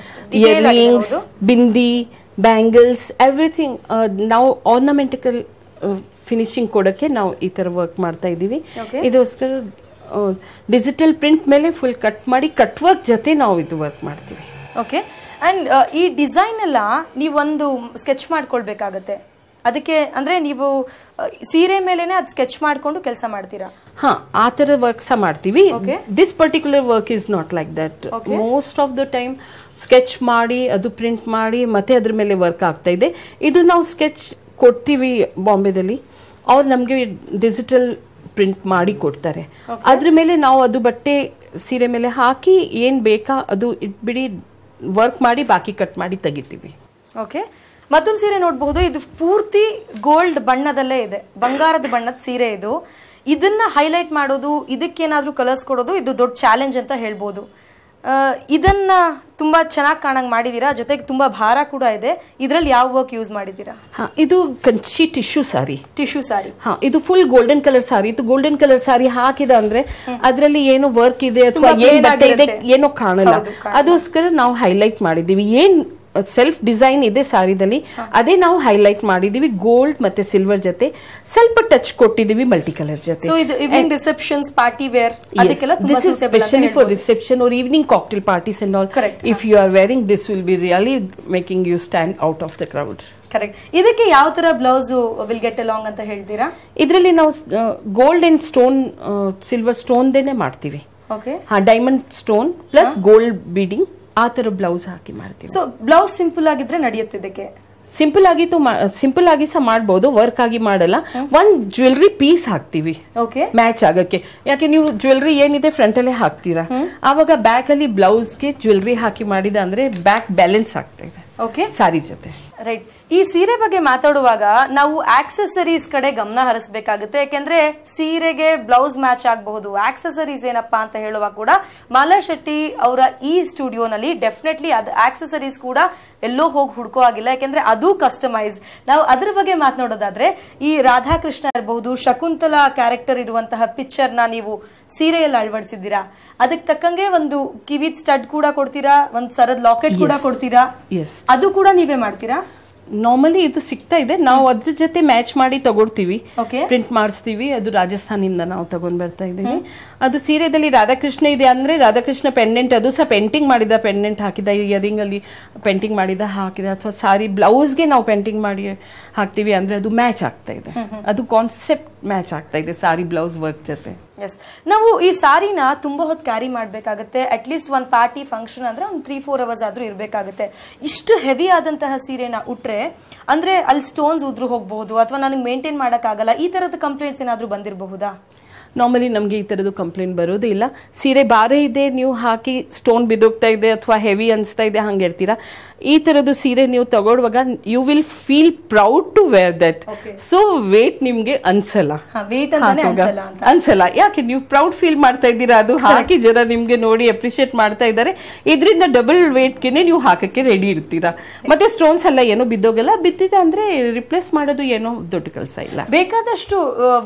earrings, bindi, bangles, everything. Now ornamental finishing ಕೊಡಕ್ಕೆ ನಾವು ಈ ತರ ವರ್ಕ್ ಮಾಡ್ತಾ ಇದೀವಿ. ಇದೋಸ್ಕರ ಡಿಜಿಟಲ್ ಪ್ರಿಂಟ್ ಮೇಲೆ ಫುಲ್ ಕಟ್ ಮಾಡಿ ಕಟ್ ವರ್ಕ್ ಜೊತೆ ನಾವು ಇದು ವರ್ಕ್ ಮಾಡ್ತೀವಿ. ಓಕೆ. ಅಂಡ್ ಈ ಡಿಸೈನ್ ಎಲ್ಲ ನೀವೊಂದು ಸ್ಕೆಚ್ ಮಾಡ್ಕೊಳ್ಬೇಕಾಗತ್ತೆ. ಅದಕ್ಕೆ ಅಂದ್ರೆ ನೀವು ಸೀರೆ ಮೇಲೆನೆ ಅದು ಸ್ಕೆಚ್ ಮಾಡ್ಕೊಂಡು ಕೆಲಸ ಮಾಡ್ತೀರಾ? ಹಾ, ಆ ತರ ವರ್ಕ್ ಸಹ ಮಾಡ್ತೀವಿ. This particular work is not like that. Most of the time sketch ಮಾಡಿ ಅದು ಪ್ರಿಂಟ್ ಮಾಡಿ ಮತ್ತೆ ಅದ್ರ ಮೇಲೆ ವರ್ಕ್ ಆಗ್ತಾ ಇದೆ. ಇದು ನಾವು ಸ್ಕೆಚ್ ಕೊಡ್ತೀವಿ ಬಾಂಬೆದಲ್ಲಿ, ಅವ್ರು ನಮ್ಗೆ ಡಿಜಿಟಲ್ ಪ್ರಿಂಟ್ ಮಾಡಿ ಕೊಡ್ತಾರೆ. ಅದ್ರ ಮೇಲೆ ನಾವು ಅದು ಬಟ್ಟೆ ಸೀರೆ ಮೇಲೆ ಹಾಕಿ ಏನ್ ಬೇಕಾ ಅದು ಇಟ್ಬಿಡಿ ವರ್ಕ್ ಮಾಡಿ ಬಾಕಿ ಕಟ್ ಮಾಡಿ ತೆಗಿತೀವಿ. ಓಕೆ. ಮತ್ತೊಂದು ಸೀರೆ ನೋಡಬಹುದು, ಇದು ಪೂರ್ತಿ ಗೋಲ್ಡ್ ಬಣ್ಣದಲ್ಲೇ ಇದೆ, ಬಂಗಾರದ ಬಣ್ಣದ ಸೀರೆ ಇದು. ಇದನ್ನ ಹೈಲೈಟ್ ಮಾಡೋದು, ಇದಕ್ಕೇನಾದ್ರೂ ಕಲರ್ಸ್ ಕೊಡೋದು ಇದು ದೊಡ್ಡ ಚಾಲೆಂಜ್ ಅಂತ ಹೇಳ್ಬೋದು. ಇದನ್ನ ತುಂಬಾ ಚೆನ್ನಾಗಿ ಕಾಣಂಗ್ ಮಾಡಿದೀರಾ, ಜೊತೆಗೆ ತುಂಬಾ ಭಾರ ಕೂಡ ಇದೆ. ಇದ್ರಲ್ಲಿ ಯಾವ ವರ್ಕ್ ಯೂಸ್ ಮಾಡಿದೀರಾ? ಇದು ಕಂಚಿ ಟಿಶ್ಯೂ ಸಾರಿ. ಹಾ, ಇದು ಫುಲ್ ಗೋಲ್ಡನ್ ಕಲರ್ ಸಾರಿ. ಇದು ಗೋಲ್ಡನ್ ಕಲರ್ ಸಾರಿ ಹಾಕಿದ ಅಂದ್ರೆ ಅದ್ರಲ್ಲಿ ಏನು ವರ್ಕ್ ಇದೆ ಅಥವಾ ಏನ್ ಬಟ್ಟೆ ಇದೆ ಏನೋ ಕಾಣಲ್ಲ, ಅದಕ್ಕೋಸ್ಕರ ನಾವು ಹೈಲೈಟ್ ಮಾಡಿದೀವಿ. ಏನ್ ಸೆಲ್ಫ್ ಡಿಸೈನ್ ಇದೆ ಸಾರಿದಲ್ಲಿ ಅದೇ ನಾವು ಹೈಲೈಟ್ ಮಾಡಿದೀವಿ. ಗೋಲ್ಡ್ ಮತ್ತೆ ಸಿಲ್ವರ್ ಜೊತೆ ಸ್ವಲ್ಪ ಟಚ್ ಕೊಟ್ಟಿದೀವಿ ಮಲ್ಟಿ ಕಲರ್ ಜೊತೆ. ಸೊ ಇದು ಈವ್ನಿಂಗ್ ರಿಸೆಪ್ಷನ್ಸ್, ಪಾರ್ಟಿ ವೇರ್, ಅದಕ್ಕೆಲ್ಲ ತುಂಬಾ suitable. Specially for reception or evening cocktail parties and all. If you are wearing this will be really making you stand out of the crowd. Correct. ಇದಕ್ಕೆ ಯಾವ ತರ blouse will get along ಅಂತ ಹೇಳ್ತೀರಾ? ಇದರಲ್ಲಿ ನಾವು gold and stone, silver stone ದೇನೆ ಮಾಡ್ತೀವಿ. Okay. ಹಾ, diamond stone plus gold beading ಆ ತರ ಬ್ಲೌಸ್ ಹಾಕಿ ಮಾಡ್ತೀವಿ. ಸೊ ಬ್ಲೌಸ್ ಸಿಂಪಲ್ ಆಗಿದ್ರೆ ನಡೆಯುತ್ತೆ. ಇದಕ್ಕೆ ಸಿಂಪಲ್ ಆಗಿ ಸಹ ಮಾಡಬಹುದು, ವರ್ಕ್ ಆಗಿ ಮಾಡಲ್ಲ. ಒಂದ್ ಜ್ಯುವೆಲ್ರಿ ಪೀಸ್ ಹಾಕ್ತಿವಿ ಮ್ಯಾಚ್ ಆಗಕ್ಕೆ. ಯಾಕೆ ನೀವು ಜ್ಯುವೆಲ್ರಿ ಏನಿದೆ ಫ್ರಂಟ್ ಅಲ್ಲೇ ಹಾಕ್ತೀರಾ, ಆವಾಗ ಬ್ಯಾಕ್ ಅಲ್ಲಿ ಬ್ಲೌಸ್ ಗೆ ಜ್ಯುವೆಲ್ರಿ ಹಾಕಿ ಮಾಡಿದ ಅಂದ್ರೆ ಬ್ಯಾಕ್ ಬ್ಯಾಲೆನ್ಸ್ ಆಗ್ತಾ ಇದೆ ಸಾರಿ ಜೊತೆ. ರೈಟ್. ಈ ಸೀರೆ ಬಗ್ಗೆ ಮಾತಾಡುವಾಗ ನಾವು ಆಕ್ಸೆಸರೀಸ್ ಕಡೆ ಗಮನ ಹರಿಸಬೇಕಾಗುತ್ತೆ. ಯಾಕೆಂದ್ರೆ ಸೀರೆಗೆ ಬ್ಲೌಸ್ ಮ್ಯಾಚ್ ಆಗಬಹುದು, ಆಕ್ಸೆಸರೀಸ್ ಏನಪ್ಪಾ ಅಂತ ಹೇಳುವಾಗ ಕೂಡ ಮಾಲಾ ಶೆಟ್ಟಿ ಅವರ ಈ ಸ್ಟುಡಿಯೋನಲ್ಲಿ ಡೆಫಿನೆಟ್ಲಿ ಅದು ಆಕ್ಸೆಸರೀಸ್ ಕೂಡ ಎಲ್ಲೋ ಹೋಗಿ ಹುಡ್ಕೋ ಆಗಿಲ್ಲ. ಯಾಕೆಂದ್ರೆ ಅದು ಕಸ್ಟಮೈಸ್. ನಾವು ಅದ್ರ ಬಗ್ಗೆ ಮಾತನಾಡೋದಾದ್ರೆ ಈ ರಾಧಾಕೃಷ್ಣ ಇರಬಹುದು, ಶಕುಂತಲಾ ಕ್ಯಾರೆಕ್ಟರ್ ಇರುವಂತಹ ಪಿಕ್ಚರ್ ನ ನೀವು ಸೀರೆಯಲ್ಲಿ ಅಳವಡಿಸಿದ್ದೀರಾ. ಅದಕ್ಕೆ ತಕ್ಕಂಗೆ ಒಂದು ಕಿವಿದ್ ಸ್ಟಡ್ ಕೂಡ ಕೊಡ್ತೀರಾ, ಒಂದ್ ಸರದ ಲಾಕೆಟ್ ಕೂಡ ಕೊಡ್ತೀರಾ, ಅದು ಕೂಡ ನೀವೇ ಮಾಡ್ತೀರಾ? ನಾರ್ಮಲಿ ಇದು ಸಿಗ್ತಾ ಇದೆ, ನಾವು ಅದ್ರ ಜೊತೆ ಮ್ಯಾಚ್ ಮಾಡಿ ತಗೊಳ್ತೀವಿ, ಪ್ರಿಂಟ್ ಮಾಡಿಸ್ತೀವಿ. ಅದು ರಾಜಸ್ಥಾನಿಂದ ನಾವು ತಗೊಂಡ್ ಬರ್ತಾ ಇದೀವಿ. ಅದು ಸೀರೆದಲ್ಲಿ ರಾಧಾಕೃಷ್ಣ ಇದೆ ಅಂದ್ರೆ ರಾಧಾಕೃಷ್ಣ ಪೆಂಡೆಂಟ್, ಅದು ಸಹ ಪೇಂಟಿಂಗ್ ಮಾಡಿದ ಪೆಂಡೆಂಟ್ ಹಾಕಿದ, ಇಯರಿಂಗ್ ಅಲ್ಲಿ ಪೇಂಟಿಂಗ್ ಮಾಡಿದ ಹಾಕಿದ, ಅಥವಾ ಸಾರಿ ಬ್ಲೌಸ್ಗೆ ನಾವು ಪೇಂಟಿಂಗ್ ಮಾಡಿ ಹಾಕ್ತಿವಿ ಅಂದ್ರೆ ಅದು ಮ್ಯಾಚ್ ಆಗ್ತಾ ಇದೆ. ಅದು ಕಾನ್ಸೆಪ್ಟ್ ಮ್ಯಾಚ್ ಆಗ್ತಾ ಇದೆ ಸಾರಿ ಬ್ಲೌಸ್ ವರ್ಕ್ ಜೊತೆ. ಎಸ್, ನಾವು ಈ ಸಾರಿನ ತುಂಬಾ ಹೊತ್ತು ಕ್ಯಾರಿ ಮಾಡ್ಬೇಕಾಗತ್ತೆ. ಅಟ್ ಲೀಸ್ಟ್ ಒಂದು ಪಾರ್ಟಿ ಫಂಕ್ಷನ್ ಅಂದ್ರೆ ಒಂದು 3-4 ಅವರ್ಸ್ ಆದ್ರೂ ಇರ್ಬೇಕಾಗತ್ತೆ. ಇಷ್ಟು ಹೆವಿ ಆದಂತಹ ಸೀರೆನ ಉಟ್ರೆ ಅಂದ್ರೆ ಅಲ್ಲಿ ಸ್ಟೋನ್ಸ್ ಉದ್ರು ಹೋಗಬಹುದು ಅಥವಾ ನನಗೆ ಮೇಂಟೈನ್ ಮಾಡಕ್ ಆಗಲ್ಲ, ಈ ತರದ ಕಂಪ್ಲೇಂಟ್ಸ್ ಏನಾದ್ರೂ ಬಂದಿರಬಹುದಾ? ನಾರ್ಮಲಿ ನಮಗೆ ಈ ತರದ್ದು ಕಂಪ್ಲೇಂಟ್ ಬರೋದೇ ಇಲ್ಲ. ಸೀರೆ ಬಾರೇ ಇದೆ, ನೀವು ಹಾಕಿ ಸ್ಟೋನ್ ಬಿದ್ದೋಗ್ತಾ ಇದೆ ಅಥವಾ ಹೆವಿ ಅನ್ಸ್ತಾ ಇದೆ ಹಂಗೆ ಇರ್ತೀರಾ. ಈ ತರದ್ದು ಸೀರೆ ನೀವು ತಗೊಳ್ಳುವಾಗ you will feel proud to wear that. So weight ನಿಮ್ಗೆ ಅನ್ಸಲ್ಲ, ಅನ್ಸಲ್ಲ. ಯಾಕೆ ನೀವು ಪ್ರೌಡ್ ಫೀಲ್ ಮಾಡ್ತಾ ಇದ್ದೀರಾ, ಅದು ಹಾಕಿ ಜನ ನಿಮ್ಗೆ ನೋಡಿ ಅಪ್ರಿಶಿಯೇಟ್ ಮಾಡ್ತಾ ಇದ್ದಾರೆ, ಇದರಿಂದ ಡಬಲ್ ವೇಟ್ಗೆ ನೀವು ಹಾಕಕ್ಕೆ ರೆಡಿ ಇರ್ತೀರಾ. ಮತ್ತೆ ಸ್ಟೋನ್ಸ್ ಎಲ್ಲ ಏನೋ ಬಿದ್ದೋಗಲ್ಲ, ಬಿದ್ದಿದೆ ಅಂದ್ರೆ ರಿಪ್ಲೇಸ್ ಮಾಡೋದು ಏನೋ ದೊಡ್ಡ ಕೆಲಸ ಇಲ್ಲ. ಬೇಕಾದಷ್ಟು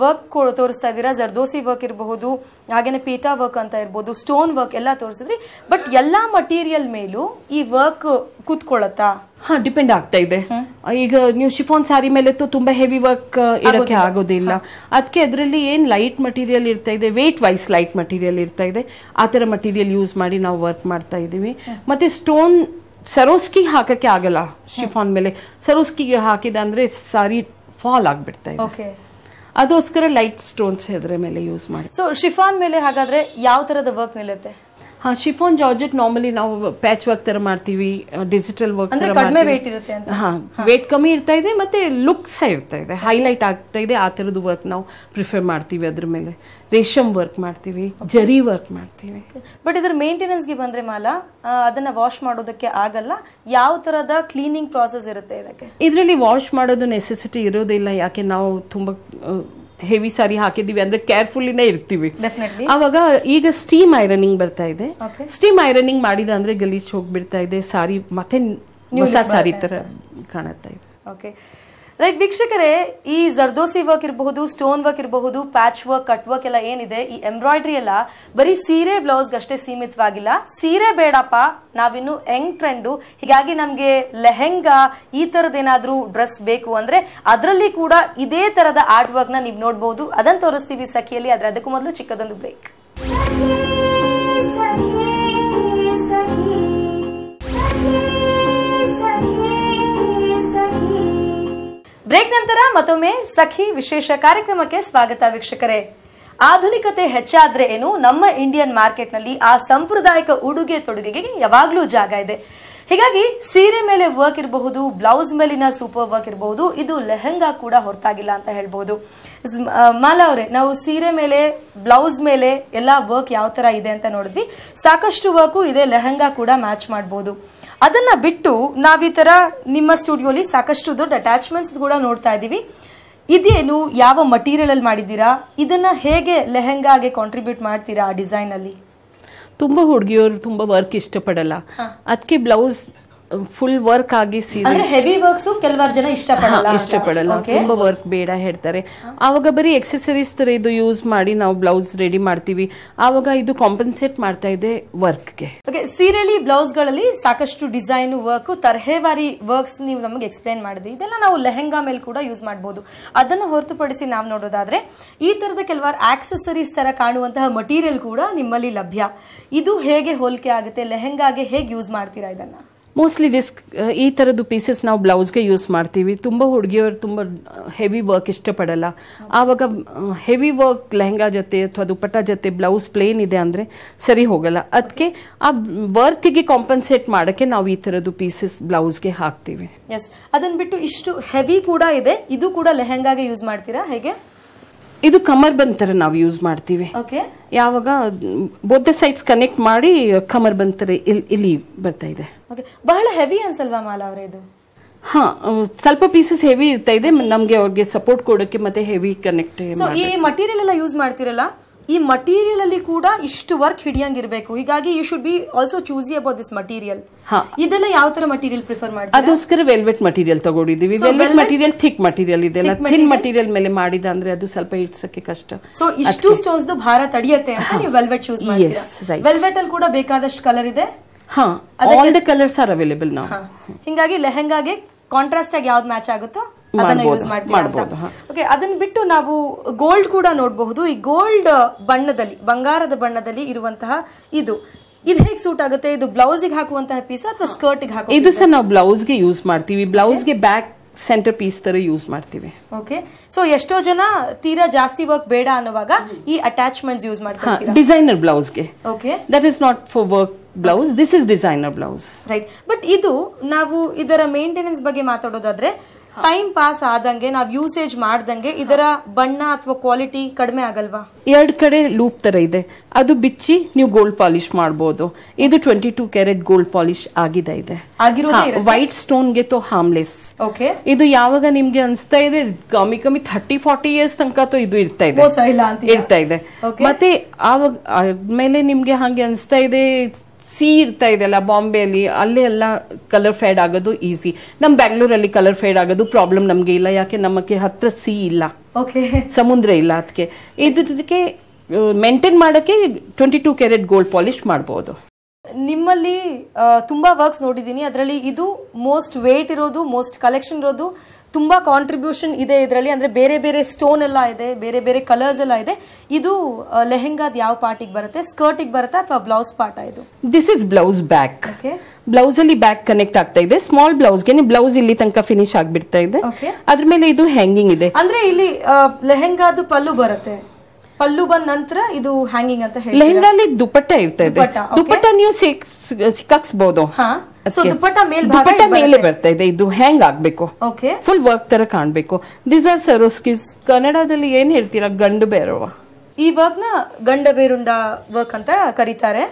ವರ್ಕ್ ತೋರಿಸ್ತಾ ಇದ್ದೀರಾ, ಜರ್ದೋಸಿ ವರ್ಕ್ ಇರಬಹುದು, ಹಾಗೇನೆ ಪೀಟಾ ವರ್ಕ್ ಅಂತ ಇರಬಹುದು, ಸ್ಟೋನ್ ವರ್ಕ್ ಎಲ್ಲ ತೋರಿಸಿದ್ರಿ. ಬಟ್ ಎಲ್ಲಾ ಮಟೀರಿಯಲ್ ಮೇಲೂ ಈ ವರ್ಕ್ ಕೂತ್ಕೊಳ್ಳತ್ತಾ? ಡಿಪೆಂಡ್ ಆಗ್ತಾ ಇದೆ. ಈಗ ನೀವು ಶಿಫಾನ್ ಸ್ಯಾರಿ ಮೇಲೆ ತುಂಬಾ ಹೆವಿ ವರ್ಕ್ ಇರಕ್ಕೆ ಆಗೋದಿಲ್ಲ. ಅದಕ್ಕೆ ಅದರಲ್ಲಿ ಏನ್ ಲೈಟ್ ಮಟೀರಿಯಲ್ ಇರ್ತಾ ಇದೆ, ವೇಟ್ ವೈಸ್ ಲೈಟ್ ಮಟೀರಿಯಲ್ ಇರ್ತಾ ಇದೆ, ಆ ತರ ಮಟೀರಿಯಲ್ ಯೂಸ್ ಮಾಡಿ ನಾವು ವರ್ಕ್ ಮಾಡ್ತಾ ಇದೀವಿ. ಮತ್ತೆ ಸ್ಟೋನ್ ಸರೋಸ್ಕಿ ಹಾಕಕ್ಕೆ ಆಗಲ್ಲ ಶಿಫಾನ್ ಮೇಲೆ. ಸರೋಸ್ಕಿಗೆ ಹಾಕಿದ ಅಂದ್ರೆ ಸಾರಿ ಫಾಲ್ ಆಗ್ಬಿಡ್ತಾ ಇದೆ. ಅದೋಸ್ಕರ ಲೈಟ್ ಸ್ಟೋನ್ಸ್ ಅದ್ರ ಮೇಲೆ ಯೂಸ್ ಮಾಡಿ. ಸೊ ಶಿಫಾನ್ ಮೇಲೆ ಹಾಗಾದ್ರೆ ಯಾವ ತರದ ವರ್ಕ್ ನಿಲ್ಲುತ್ತೆ? ಶಿಫಾನ್ ಜಾರ್ಜೆಟ್ ನಾರ್ಮಲಿ ನಾವು ಪ್ಯಾಚ್ ವರ್ಕ್ ತರ ಮಾಡ್ತೀವಿ, ಡಿಜಿಟಲ್ ವರ್ಕ್ ವೇಟ್ ಕಮ್ಮಿ ಇರ್ತಾ ಇದೆ, ಮತ್ತೆ ಲುಕ್ಸ್ ಇರ್ತಾ ಇದೆ, ಹೈಲೈಟ್ ಆಗ್ತಾ ಇದೆ. ಆ ತರದ್ದು ವರ್ಕ್ ನಾವು ಪ್ರಿಫರ್ ಮಾಡ್ತೀವಿ. ಅದ್ರ ಮೇಲೆ ರೇಷಮ್ ವರ್ಕ್ ಮಾಡ್ತೀವಿ, ಜರಿ ವರ್ಕ್ ಮಾಡ್ತೀವಿ. ಬಟ್ ಇದ್ರ ಮೇಂಟೆನೆನ್ಸ್ ಗೆ ಬಂದ್ರೆ ಮಾಲಾ ಅದನ್ನ ವಾಶ್ ಮಾಡೋದಕ್ಕೆ ಆಗಲ್ಲ. ಯಾವ ತರದ ಕ್ಲೀನಿಂಗ್ ಪ್ರಾಸೆಸ್ ಇರುತ್ತೆ ಇದಕ್ಕೆ? ಇದರಲ್ಲಿ ವಾಶ್ ಮಾಡೋದು ನೆಸೆಸಿಟಿ ಇರೋದಿಲ್ಲ. ಯಾಕೆ ನಾವು ತುಂಬಾ ಹೆವಿ ಸಾರಿ ಹಾಕಿದೀವಿ ಅಂದ್ರೆ ಕೇರ್ಫುಲ್ಲಿನೇ ಇರ್ತೀವಿ. ಅವಾಗ ಈಗ ಸ್ಟೀಮ್ ಐರನಿಂಗ್ ಬರ್ತಾ ಇದೆ. ಸ್ಟೀಮ್ ಐರನಿಂಗ್ ಮಾಡಿದ ಅಂದ್ರೆ ಗಲೀಜ್ ಹೋಗ್ಬಿಡ್ತಾ ಇದೆ ಸಾರಿ, ಮತ್ತೆ ಹೊಸ ಸಾರಿ ತರ ಕಾಣುತ್ತಾ ಇದೆ. ಓಕೆ ರೈಟ್ ವೀಕ್ಷಕರೇ, ಈ ಜರ್ದೋಸಿ ವರ್ಕ್ ಇರಬಹುದು, ಸ್ಟೋನ್ ವರ್ಕ್ ಇರಬಹುದು, ಪ್ಯಾಚ್ ವರ್ಕ್, ಕಟ್ ವರ್ಕ್ ಎಲ್ಲ ಏನಿದೆ, ಈ ಎಂಬ್ರಾಯ್ಡ್ರಿ ಎಲ್ಲ ಬರೀ ಸೀರೆ ಬ್ಲೌಸ್ ಅಷ್ಟೇ ಸೀಮಿತವಾಗಿಲ್ಲ. ಸೀರೆ ಬೇಡಪ್ಪ, ನಾವಿನ್ನು ಯಂಗ್ ಟ್ರೆಂಡು, ಹೀಗಾಗಿ ನಮ್ಗೆ ಲೆಹೆಂಗಾ ಈ ತರದೇನಾದ್ರೂ ಡ್ರೆಸ್ ಬೇಕು ಅಂದ್ರೆ ಅದರಲ್ಲಿ ಕೂಡ ಇದೇ ತರದ ಆರ್ಟ್ ವರ್ಕ್ ನ ನೀವು ನೋಡಬಹುದು. ಅದನ್ನ ತೋರಿಸ್ತೀವಿ ಸಖಿಯಲ್ಲಿ. ಆದ್ರೆ ಅದಕ್ಕೂ ಮೊದಲು ಚಿಕ್ಕದೊಂದು ಬ್ರೇಕ್. ಬ್ರೇಕ್ ನಂತರ ಮತ್ತೊಮ್ಮೆ ಸಖಿ ವಿಶೇಷ ಕಾರ್ಯಕ್ರಮಕ್ಕೆ ಸ್ವಾಗತ ವೀಕ್ಷಕರೇ. ಆಧುನಿಕತೆ ಹೆಚ್ಚಾದ್ರೆ ಏನು, ನಮ್ಮ ಇಂಡಿಯನ್ ಮಾರ್ಕೆಟ್ ನಲ್ಲಿ ಆ ಸಾಂಪ್ರದಾಯಿಕ ಉಡುಗೆ ತೊಡುಗೆಗೆ ಯಾವಾಗ್ಲೂ ಜಾಗ ಇದೆ. ಹೀಗಾಗಿ ಸೀರೆ ಮೇಲೆ ವರ್ಕ್ ಇರಬಹುದು, ಬ್ಲೌಸ್ ಮೇಲಿನ ಸೂಪರ್ ವರ್ಕ್ ಇರಬಹುದು, ಇದು ಲೆಹಂಗಾ ಕೂಡ ಹೊರತಾಗಿಲ್ಲ ಅಂತ ಹೇಳ್ಬಹುದು. ಮಾಲಾ ಅವರೇ, ನಾವು ಸೀರೆ ಮೇಲೆ, ಬ್ಲೌಸ್ ಮೇಲೆ ಎಲ್ಲಾ ವರ್ಕ್ ಯಾವ ತರ ಇದೆ ಅಂತ ನೋಡಿದ್ವಿ. ಸಾಕಷ್ಟು ವರ್ಕು ಇದೆ, ಲೆಹಂಗಾ ಕೂಡ ಮ್ಯಾಚ್ ಮಾಡಬಹುದು. ಅದನ್ನ ಬಿಟ್ಟು ನಾವೀ ತರ ನಿಮ್ಮ ಸ್ಟುಡಿಯೋಲಿ ಸಾಕಷ್ಟು ದೊಡ್ಡ ಅಟ್ಯಾಚ್ಮೆಂಟ್ಸ್ ಕೂಡ ನೋಡ್ತಾ ಇದೀವಿ. ಇದೇನು, ಯಾವ ಮಟೀರಿಯಲ್ ಅಲ್ಲಿ ಮಾಡಿದ್ದೀರಾ? ಇದನ್ನ ಹೇಗೆ ಲೆಹಂಗಾಗೆ ಕಾಂಟ್ರಿಬ್ಯೂಟ್ ಮಾಡ್ತೀರಾ ಡಿಸೈನ್ ಅಲ್ಲಿ? ತುಂಬಾ ಹುಡುಗಿಯವರು ತುಂಬಾ ವರ್ಕ್ ಇಷ್ಟಪಡಲ್ಲ, ಅದಕ್ಕೆ ಬ್ಲೌಸ್ ಫುಲ್ ವರ್ಕ್ ಆಗಿ ಹೆವಿ ವರ್ಕ್ಸ್ ಕೆಲವರು ಜನ ಇಷ್ಟಪಡಲ್ಲ, ತುಂಬಾ ವರ್ಕ್ ಬೇಡ ಹೇಳ್ತಾರೆ. ಆವಾಗ ಬರೀ ಎಕ್ಸೆಸರೀಸ್ ತರ ಇದು ಯೂಸ್ ಮಾಡಿ ನಾವು ಬ್ಲೌಸ್ ರೆಡಿ ಮಾಡ್ತೀವಿ. ಆವಾಗ ಇದು ಕಾಂಪನ್ಸೇಟ್ ಮಾಡ್ತಾ ಇದೆ ವರ್ಕ್ಗೆ. ಸೀರೆಲಿ ಬ್ಲೌಸ್ ಗಳಲ್ಲಿ ಸಾಕಷ್ಟು ಡಿಸೈನ್ ವರ್ಕ್, ತರಹೇವಾರಿ ವರ್ಕ್ಸ್ ನೀವು ನಮಗೆ ಎಕ್ಸ್ಪ್ಲೇನ್ ಮಾಡಿದ್ರಿ. ಇದೆಲ್ಲ ನಾವು ಲೆಹಂಗಾ ಮೇಲೆ ಕೂಡ ಯೂಸ್ ಮಾಡಬಹುದು. ಅದನ್ನ ಹೊರತುಪಡಿಸಿ ನಾವು ನೋಡೋದಾದ್ರೆ ಈ ತರದ ಕೆಲವರು ಆಕ್ಸೆಸರೀಸ್ ತರ ಕಾಣುವಂತಹ ಮಟೀರಿಯಲ್ ಕೂಡ ನಿಮ್ಮಲ್ಲಿ ಲಭ್ಯ. ಇದು ಹೇಗೆ ಹೋಲಿಕೆ ಆಗುತ್ತೆ, ಲೆಹಂಗಾಗೆ ಹೇಗೆ ಯೂಸ್ ಮಾಡ್ತೀರಾ ಇದನ್ನ? ಮೋಸ್ಟ್ಲಿ ಈ ತರದ್ದು ಪೀಸಸ್ ನಾವು ಬ್ಲೌಸ್ಗೆ ಯೂಸ್ ಮಾಡ್ತೀವಿ. ತುಂಬಾ ಹುಡುಗಿಯವರು ತುಂಬಾ ಹೆವಿ ವರ್ಕ್ ಇಷ್ಟಪಡಲ್ಲ. ಆವಾಗ ಹೆವಿ ವರ್ಕ್ ಲೆಹಂಗಾ ಜೊತೆ ಅಥವಾ ದುಪಟ್ಟಾ ಜೊತೆ ಬ್ಲೌಸ್ ಪ್ಲೇನ್ ಇದೆ ಅಂದ್ರೆ ಸರಿ ಹೋಗಲ್ಲ. ಅದಕ್ಕೆ ಆ ವರ್ಕ್ಗೆ ಕಾಂಪನ್ಸೇಟ್ ಮಾಡಕ್ಕೆ ನಾವು ಈ ತರದ್ದು ಪೀಸಸ್ ಬ್ಲೌಸ್ಗೆ ಹಾಕ್ತೀವಿ. ಎಸ್, ಅದನ್ನ ಬಿಟ್ಟು ಇಷ್ಟು ಹೆವಿ ಕೂಡ ಇದೆ, ಇದು ಕೂಡ ಲೆಹಂಗಾಗೆ ಯೂಸ್ ಮಾಡ್ತೀರಾ ಹೇಗೆ? ಇದು ಕಮರ್ ಬಂದ್ ತರ ನಾವು ಯೂಸ್ ಮಾಡ್ತೀವಿ. ಯಾವಾಗ ಬೋತ್ ಸೈಡ್ಸ್ ಕನೆಕ್ಟ್ ಮಾಡಿ ಕಮರ್ ಬಂದ್ ತರ ಇಲ್ಲಿ ಬರ್ತಾ ಇದೆ. ಬಹಳ ಹೆವಿ ಅನ್ಸಲ್ವಾ ಮಾಲಾ ಅವರೇ ಇದು? ಸ್ವಲ್ಪ ಪೀಸಸ್ ಹೆವಿ ಇರ್ತಾ ಇದೆ, ನಮ್ಗೆ ಅವ್ರಿಗೆ ಸಪೋರ್ಟ್ ಕೊಡಕ್ಕೆ ಮತ್ತೆ ಹೆವಿ ಕನೆಕ್ಟ್. ಈ ಮಟೀರಿಯಲ್ ಎಲ್ಲ ಯೂಸ್ ಮಾಡ್ತಿರಲ್ಲ, ಈ ಮಟೀರಿಯಲ್ ಅಲ್ಲಿ ಕೂಡ ಇಷ್ಟು ವರ್ಕ್ ಹಿಡಿಯಂಗಿರ್ಬೇಕು. ಹೀಗಾಗಿ you should be also choosy about this material. ಇದೆಲ್ಲ ಯಾವ ತರ ಮಟೀರಿಯಲ್ ಪ್ರಿಫರ್ ಮಾಡ್ತೀರಾ? ಅದಕ್ಕೋಸ್ಕರ ವೆಲ್ವೆಟ್ ಮಟೀರಿಯಲ್ ತಗೊಂಡಿದೀವಿ. ವೆಲ್ವೆಟ್ ಮಟೀರಿಯಲ್ ಥಿಕ್ ಮಟೀರಿಯಲ್ ಇದೆ, ಥಿನ್ ಮಟೀರಿಯಲ್ ಮೇಲೆ ಮಾಡಿದ ಅಂದ್ರೆ ಅದು ಸ್ವಲ್ಪ ಇಡ್ಸಕ್ಕೆ ಕಷ್ಟ. ಸೊ ಇಷ್ಟು ಸ್ಟೋನ್ಸ್ ಭಾರ ತಡೆಯುತ್ತೆ ಅಂತ ನೀವು ವೆಲ್ವೆಟ್ ಚೂಸ್ ಮಾಡ್ತೀರಾ. ವೆಲ್ವೆಟ್ ಅಲ್ಲಿ ಕೂಡ ಬೇಕಾದಷ್ಟು ಕಲರ್ ಇದೆ. All the colours are available now. ಹಿಂಗಾಗಿ ಲೆಹಂಗಾಗೆ ಕಾಂಟ್ರಾಸ್ಟ್ ಆಗಿ ಯಾವ್ದು ಮ್ಯಾಚ್ ಆಗುತ್ತೋ ಅದನ್ನ ಯೂಸ್ ಮಾಡ್ತೀವಿ. ಓಕೆ, ಅದನ್ನ ಬಿಟ್ಟು ನಾವು ಗೋಲ್ಡ್ ಕೂಡ ನೋಡಬಹುದು. ಈ ಗೋಲ್ಡ್ ಬಣ್ಣದಲ್ಲಿ, ಬಂಗಾರದ ಬಣ್ಣದಲ್ಲಿ ಇರುವಂತಹ ಇದು ಹೇಗೆ ಸೂಟ್ ಆಗುತ್ತೆ? ಇದು ಬ್ಲೌಸ್ ಗೆ ಹಾಕುವಂತಹ ಪೀಸ್ ಅಥವಾ ಸ್ಕರ್ಟ್ ಗೆ ಹಾಕುವ? ಇದು ಸಹ ನಾವು ಬ್ಲೌಸ್ ಗೆ ಯೂಸ್ ಮಾಡ್ತೀವಿ. ಬ್ಲೌಸ್ ಗೆ ಬ್ಯಾಕ್ ಸೆಂಟರ್ ಪೀಸ್ ತರ ಯೂಸ್ ಮಾಡ್ತೀವಿ. ಓಕೆ, ಸೊ ಎಷ್ಟೋ ಜನ ತೀರಾ ಜಾಸ್ತಿ ವರ್ಕ್ ಬೇಡ ಅನ್ನುವಾಗ ಈ ಅಟ್ಯಾಚ್ಮೆಂಟ್ಸ್ ಯೂಸ್ ಮಾಡ್ತೀರಾ ಡಿಸೈನರ್ ಬ್ಲೌಸ್ಗೆ. Okay, that is not for work blouse, this is designer blouse. Right. But ಇದು ನಾವು ಇದರ ಮೇಂಟೆನೆನ್ಸ್ ಬಗ್ಗೆ ಮಾತಾಡೋದಾದ್ರೆ ಟೈಮ್ ಪಾಸ್ ಆದಂಗೆ ನಾವು ಯೂಸೇಜ್ ಮಾಡ್ದಂಗೆ ಇದರ ಬಣ್ಣ ಅಥವಾ ಕ್ವಾಲಿಟಿ ಕಡಿಮೆ ಆಗಲ್ವಾ? 2 ಕಡೆ ಲೂಪ್ ತರ ಇದೆ, ಅದು ಬಿಚ್ಚಿ ನೀವು ಗೋಲ್ಡ್ ಪಾಲಿಶ್ ಮಾಡಬಹುದು. ಇದು 22 ಕ್ಯಾರೆಟ್ ಗೋಲ್ಡ್ ಪಾಲಿಶ್ ಆಗಿದೆ ಇದೆ. ವೈಟ್ ಸ್ಟೋನ್ ಗೆ ತೋ ಹಾರ್ಮ್ಲೆಸ್. ಓಕೆ, ಇದು ಯಾವಾಗ ನಿಮ್ಗೆ ಅನ್ಸ್ತಾ ಇದೆ ಕಮ್ಮಿ 30-40 ಇಯರ್ಸ್ ತನಕ ಇದು ಇರ್ತಾ ಇದೆ. ಮತ್ತೆ ಆವಾಗ ಆದ್ಮೇಲೆ ನಿಮ್ಗೆ ಹಂಗೆ ಅನ್ಸ್ತಾ ಇದೆ ಸಿ ಇರ್ತಾ ಇದೆಲ್ಲ ಬಾಂಬೆಯಲ್ಲಿ, ಅಲ್ಲೇ ಎಲ್ಲ ಕಲರ್ ಫೇಡ್ ಆಗೋದು ಈಸಿ. ನಮ್ ಬ್ಯಾಂಗ್ಳೂರಲ್ಲಿ ಕಲರ್ ಫೇಡ್ ಆಗೋದು ಪ್ರಾಬ್ಲಮ್ ನಮ್ಗೆ ಇಲ್ಲ, ಯಾಕೆ ನಮಗೆ ಹತ್ರ ಸಿ ಇಲ್ಲ, ಸಮುದ್ರ ಇಲ್ಲ. ಅದಕ್ಕೆ ಇದಕ್ಕೆ ಮೇಂಟೈನ್ ಮಾಡಕ್ಕೆ 22 ಕ್ಯಾರೆಟ್ ಗೋಲ್ಡ್ ಪಾಲಿಶ್ ಮಾಡಬಹುದು. ನಿಮ್ಮಲ್ಲಿ ತುಂಬಾ ವರ್ಕ್ಸ್ ನೋಡಿದೀನಿ, ಅದರಲ್ಲಿ ಇದು ಮೋಸ್ಟ್ ವೇಟ್ ಇರೋದು, ಮೋಸ್ಟ್ ಕಲೆಕ್ಷನ್ ಇರೋದು, ತುಂಬಾ ಕಾಂಟ್ರಿಬ್ಯೂಷನ್ ಇದೆ ಇದರಲ್ಲಿ. ಅಂದ್ರೆ ಬೇರೆ ಬೇರೆ ಸ್ಟೋನ್ ಎಲ್ಲ ಇದೆ, ಬೇರೆ ಬೇರೆ ಕಲರ್ಸ್ ಎಲ್ಲ ಇದೆ. ಇದು ಲೆಹೆಂಗಾದ ಯಾವ ಪಾರ್ಟಿಗೆ ಬರುತ್ತೆ? ಸ್ಕರ್ಟಿಗೆ ಬರುತ್ತಾ ಅಥವಾ ಬ್ಲೌಸ್ ಪಾರ್ಟ್? ಇದು this is blouse back. Blouse ಅಲ್ಲಿ ಬ್ಯಾಕ್ ಕನೆಕ್ಟ್ ಆಗ್ತಾ ಇದೆ. ಸ್ಮಾಲ್ ಬ್ಲೌಸ್ಗೆ ಬ್ಲೌಸ್ ಇಲ್ಲಿ ತನಕ ಫಿನಿಶ್ ಆಗ್ಬಿಡ್ತಾ ಇದೆ. ಅದ್ರ ಮೇಲೆ ಇದು ಹ್ಯಾಂಗಿಂಗ್ ಇದೆ. ಅಂದ್ರೆ ಇಲ್ಲಿ ಲೆಹೆಂಗಾದು ಪಲ್ಲು ಬರುತ್ತೆ, ಪಲ್ಲು ಬಂದ ನಂತರ ಇದು ಹ್ಯಾಂಗಿಂಗ್ ಅಂತ ಹೇಳಿ. ಲೆಹೆಂಗಾಲಿ ದುಪಟ್ಟ ಇರ್ತಾ ಇದೆ, ದುಪಟ್ಟ ನೀವು ಸಿಕ್ಕಾಕ್ಸ್ಬಹುದು. ದುಪಟ್ಟ ಮೇಲೆ ಬರ್ತಾ ಇದೆ, ಇದು ಹ್ಯಾಂಗ್ ಆಗ್ಬೇಕು, ಫುಲ್ ವರ್ಕ್ ತರ ಕಾಣ್ಬೇಕು. This are ಸರೋಸ್ಕಿಸ್. ಕನ್ನಡದಲ್ಲಿ ಏನ್ ಹೇಳ್ತೀರಾ? ಗಂಡು ಬೇರವ. ಈ ವರ್ಕ್ ನ ಗಂಡ ಬೇರುಂಡ ವರ್ಕ್ ಅಂತ ಕರೀತಾರೆ.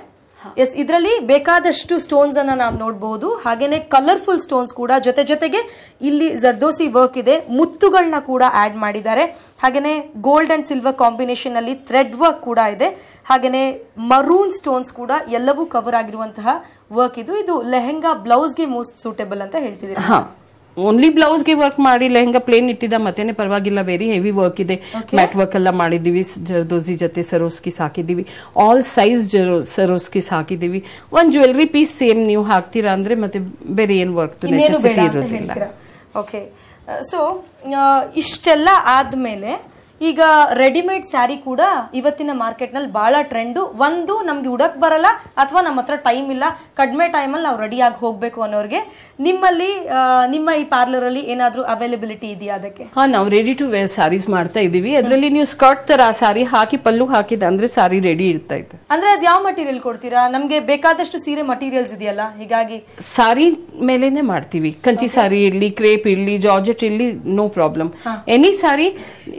ಎಸ್, ಇದರಲ್ಲಿ ಬೇಕಾದಷ್ಟು ಸ್ಟೋನ್ಸ್ ಅನ್ನ ನಾವು ನೋಡಬಹುದು. ಹಾಗೇನೆ ಕಲರ್ಫುಲ್ ಸ್ಟೋನ್ಸ್ ಕೂಡ ಜೊತೆಗೆ ಇಲ್ಲಿ ಜರ್ದೋಸಿ ವರ್ಕ್ ಇದೆ, ಮುತ್ತುಗಳನ್ನ ಕೂಡ ಆಡ್ ಮಾಡಿದ್ದಾರೆ. ಹಾಗೇನೆ ಗೋಲ್ಡ್ ಅಂಡ್ ಸಿಲ್ವರ್ ಕಾಂಬಿನೇಷನ್ ಅಲ್ಲಿ ಥ್ರೆಡ್ ವರ್ಕ್ ಕೂಡ ಇದೆ. ಹಾಗೇನೆ ಮರೂನ್ ಸ್ಟೋನ್ಸ್ ಕೂಡ ಎಲ್ಲವೂ ಕವರ್ ಆಗಿರುವಂತಹ ವರ್ಕ್ ಇದು. ಇದು ಲೆಹೆಂಗಾ ಬ್ಲೌಸ್ಗೆ ಮೋಸ್ಟ್ ಸೂಟೇಬಲ್ ಅಂತ ಹೇಳ್ತಿದ್ದೀರಾ? ಓನ್ಲಿ ಬ್ಲೌಸ್ಗೆ ವರ್ಕ್ ಮಾಡಿ ಲೆಹೆಂಗಾ ಪ್ಲೇನ್ ಇಟ್ಟಿದ ಮತ್ತೇನೆ ಪರವಾಗಿಲ್ಲ. ವೆರಿ ಹೆವಿ ವರ್ಕ್ ಇದೆ, ಮ್ಯಾಟ್ ವರ್ಕ್ ಎಲ್ಲ ಮಾಡಿದೀವಿ. ಜರ್ದೋಸಿ ಜೊತೆ ಸರೋಸ್ಕಿಸ್ ಹಾಕಿದೀವಿ, ಆಲ್ ಸೈಜ್ ಸರೋಸ್ಕಿಸ್ ಹಾಕಿದೀವಿ. ಒಂದ್ ಜ್ಯುವೆಲ್ರಿ ಪೀಸ್ ಸೇಮ್ ನೀವು ಹಾಕ್ತೀರಾ ಅಂದ್ರೆ ಮತ್ತೆ ಬೇರೆ ಏನ್ ವರ್ಕ್ ಇರೋದಿಲ್ಲ. ಓಕೆ, ಸೊ ಇಷ್ಟೆಲ್ಲ ಆದ್ಮೇಲೆ ಈಗ ರೆಡಿಮೇಡ್ ಸ್ಯಾರಿ ಕೂಡ ಇವತ್ತಿನ ಮಾರ್ಕೆಟ್ ನಲ್ಲಿ ಬಹಳ ಟ್ರೆಂಡ್. ಒಂದು ನಮ್ಗೆ ಉಡಕ್ ಬರಲ್ಲ ಅಥವಾ ನಮ್ಮ ಹತ್ರ ಟೈಮ್ ಇಲ್ಲ, ಕಡಿಮೆ ಟೈಮಲ್ಲಿ ನಾವು ರೆಡಿ ಆಗಿ ಹೋಗ್ಬೇಕು ಅನ್ನೋರಿಗೆ ನಿಮ್ಮಲ್ಲಿ ನಿಮ್ಮ ಈ ಪಾರ್ಲರ್ ಅಲ್ಲಿ ಏನಾದ್ರೂ ಅವೈಲಬಿಲಿಟಿ ಇದೆಯಾ ಅದಕ್ಕೆ? ನಾವು ರೆಡಿ ಟು ವೇರ್ ಸಾರೀಸ್ ಮಾಡ್ತಾ ಇದೀವಿ. ಅದರಲ್ಲಿ ನೀವು ಸ್ಕರ್ಟ್ ತರ ಸಾರಿ ಹಾಕಿ ಪಲ್ಲು ಹಾಕಿದ ಅಂದ್ರೆ ಸಾರಿ ರೆಡಿ ಇರ್ತಾ ಇದೆ. ಅಂದ್ರೆ ಅದ್ ಯಾವ ಮಟೀರಿಯಲ್ ಕೊಡ್ತೀರಾ? ನಮ್ಗೆ ಬೇಕಾದಷ್ಟು ಸೀರೆ ಮಟೀರಿಯಲ್ಸ್ ಇದೆಯಲ್ಲ, ಹೀಗಾಗಿ ಸಾರಿ ಮೇಲೆನೆ ಮಾಡ್ತೀವಿ. ಕಂಚಿ ಸಾರಿ ಇರ್ಲಿ, ಕ್ರೇಪ್ ಇರ್ಲಿ, ಜಾರ್ಜೆಟ್ ಇರ್ಲಿ, ನೋ ಪ್ರಾಬ್ಲಮ್. ಎನಿ ಸಾರಿ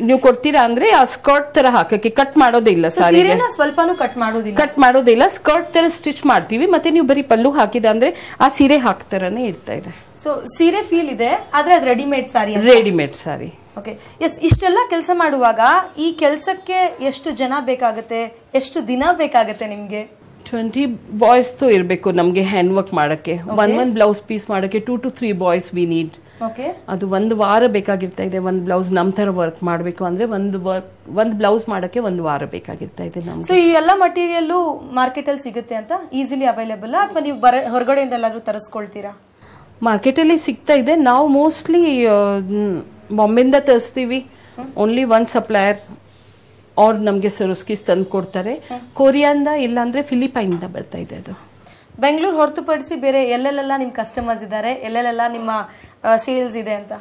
ನೀವು ಕೊಡ್ತೀರಾ ಅಂದ್ರೆ ಆ ಸ್ಕರ್ಟ್ ತರ ಹಾಕಕ್ಕೆ ಕಟ್ ಮಾಡೋದಿಲ್ಲ. ಸಾರಿ ಸ್ವಲ್ಪನೂ ಕಟ್ ಮಾಡೋದಿಲ್ಲ, ಸ್ಕರ್ಟ್ ತರ ಸ್ಟಿಚ್ ಮಾಡ್ತೀವಿ. ಮತ್ತೆ ನೀವು ಬರೀ ಪಲ್ಲು ಹಾಕಿದ ಅಂದ್ರೆ ಆ ಸೀರೆ ಹಾಕ್ತರನೇ ಇರ್ತಾ ಇದೆ. ಸೊ ಸೀರೆ ಫೀಲ್ ಇದೆ, ಆದ್ರೆ ಅದು ರೆಡಿಮೇಡ್ ಸಾರಿ. Okay, S. ಇಷ್ಟೆಲ್ಲ ಕೆಲಸ ಮಾಡುವಾಗ ಈ ಕೆಲಸಕ್ಕೆ ಎಷ್ಟು ಜನ ಬೇಕಾಗುತ್ತೆ, ಎಷ್ಟು ದಿನ ಬೇಕಾಗುತ್ತೆ ನಿಮ್ಗೆ? 20 ಬಾಯ್ಸ್ ಇರ್ಬೇಕು ನಮ್ಗೆ ಹ್ಯಾಂಡ್ ವರ್ಕ್ ಮಾಡಕ್ಕೆ. ಒಂದ್ ಬ್ಲೌಸ್ ಪೀಸ್ ಮಾಡಕ್ಕೆ 2 to 3 ಬಾಯ್ಸ್ ವಿ ನೀಡ್. ಅದು 1 ವಾರ ಬೇಕಾಗಿರ್ತಾ ಇದೆ. ಒಂದ್ ಬ್ಲೌಸ್ ನಮ್ ತರ ವರ್ಕ್ ಮಾಡ್ಬೇಕು ಅಂದ್ರೆ ಒಂದ್ ಬ್ಲೌಸ್ ಮಾಡಕ್ಕೆ 1 ವಾರ ಬೇಕಾಗಿರ್ತಾ ಇದೆ ನಮ್ಗೆ. ಸೊ ಈ ಎಲ್ಲ ಮಟೀರಿಯಲ್ ಮಾರ್ಕೆಟ್ ಅಲ್ಲಿ ಸಿಗುತ್ತೆ ಅಂತ ಈಸಿಲಿ ಅವೈಲೇಬಲ್, ಅಥವಾ ನೀವು ಹೊರಗಡೆಯಿಂದ ಎಲ್ಲಾದ್ರೂ ತರಿಸ್ಕೊಳ್ತೀರಾ? ಮಾರ್ಕೆಟ್ ಅಲ್ಲಿ ಸಿಗ್ತಾ ಇದೆ. ನಾವು ಮೋಸ್ಟ್ಲಿ ಬಾಂಬೆಯಿಂದ ತರಿಸ್ತೀವಿ. ಓನ್ಲಿ 1 ಸಪ್ಲೈಯರ್ ಅವ್ರು ನಮ್ಗೆ ಸರೋಸ್ಕಿಸ್ ತಂದು ಕೊಡ್ತಾರೆ. ಕೊರಿಯಾದಿಂದ ಇಲ್ಲಾಂದ್ರೆ ಫಿಲಿಪೈನಿಂದ ಬರ್ತಾ ಇದೆ. ಅದು ಬೆಂಗಳೂರು ಹೊರತುಪಡಿಸಿ ಬೇರೆ ಎಲ್ಲೆಲ್ಲ ನಿಮ್ ಕಸ್ಟಮರ್ಸ್ ಇದ್ದಾರೆ, ಎಲ್ಲೆಲ್ಲ ನಿಮ್ಮ ಸೇಲ್ಸ್ ಇದೆ ಅಂತ?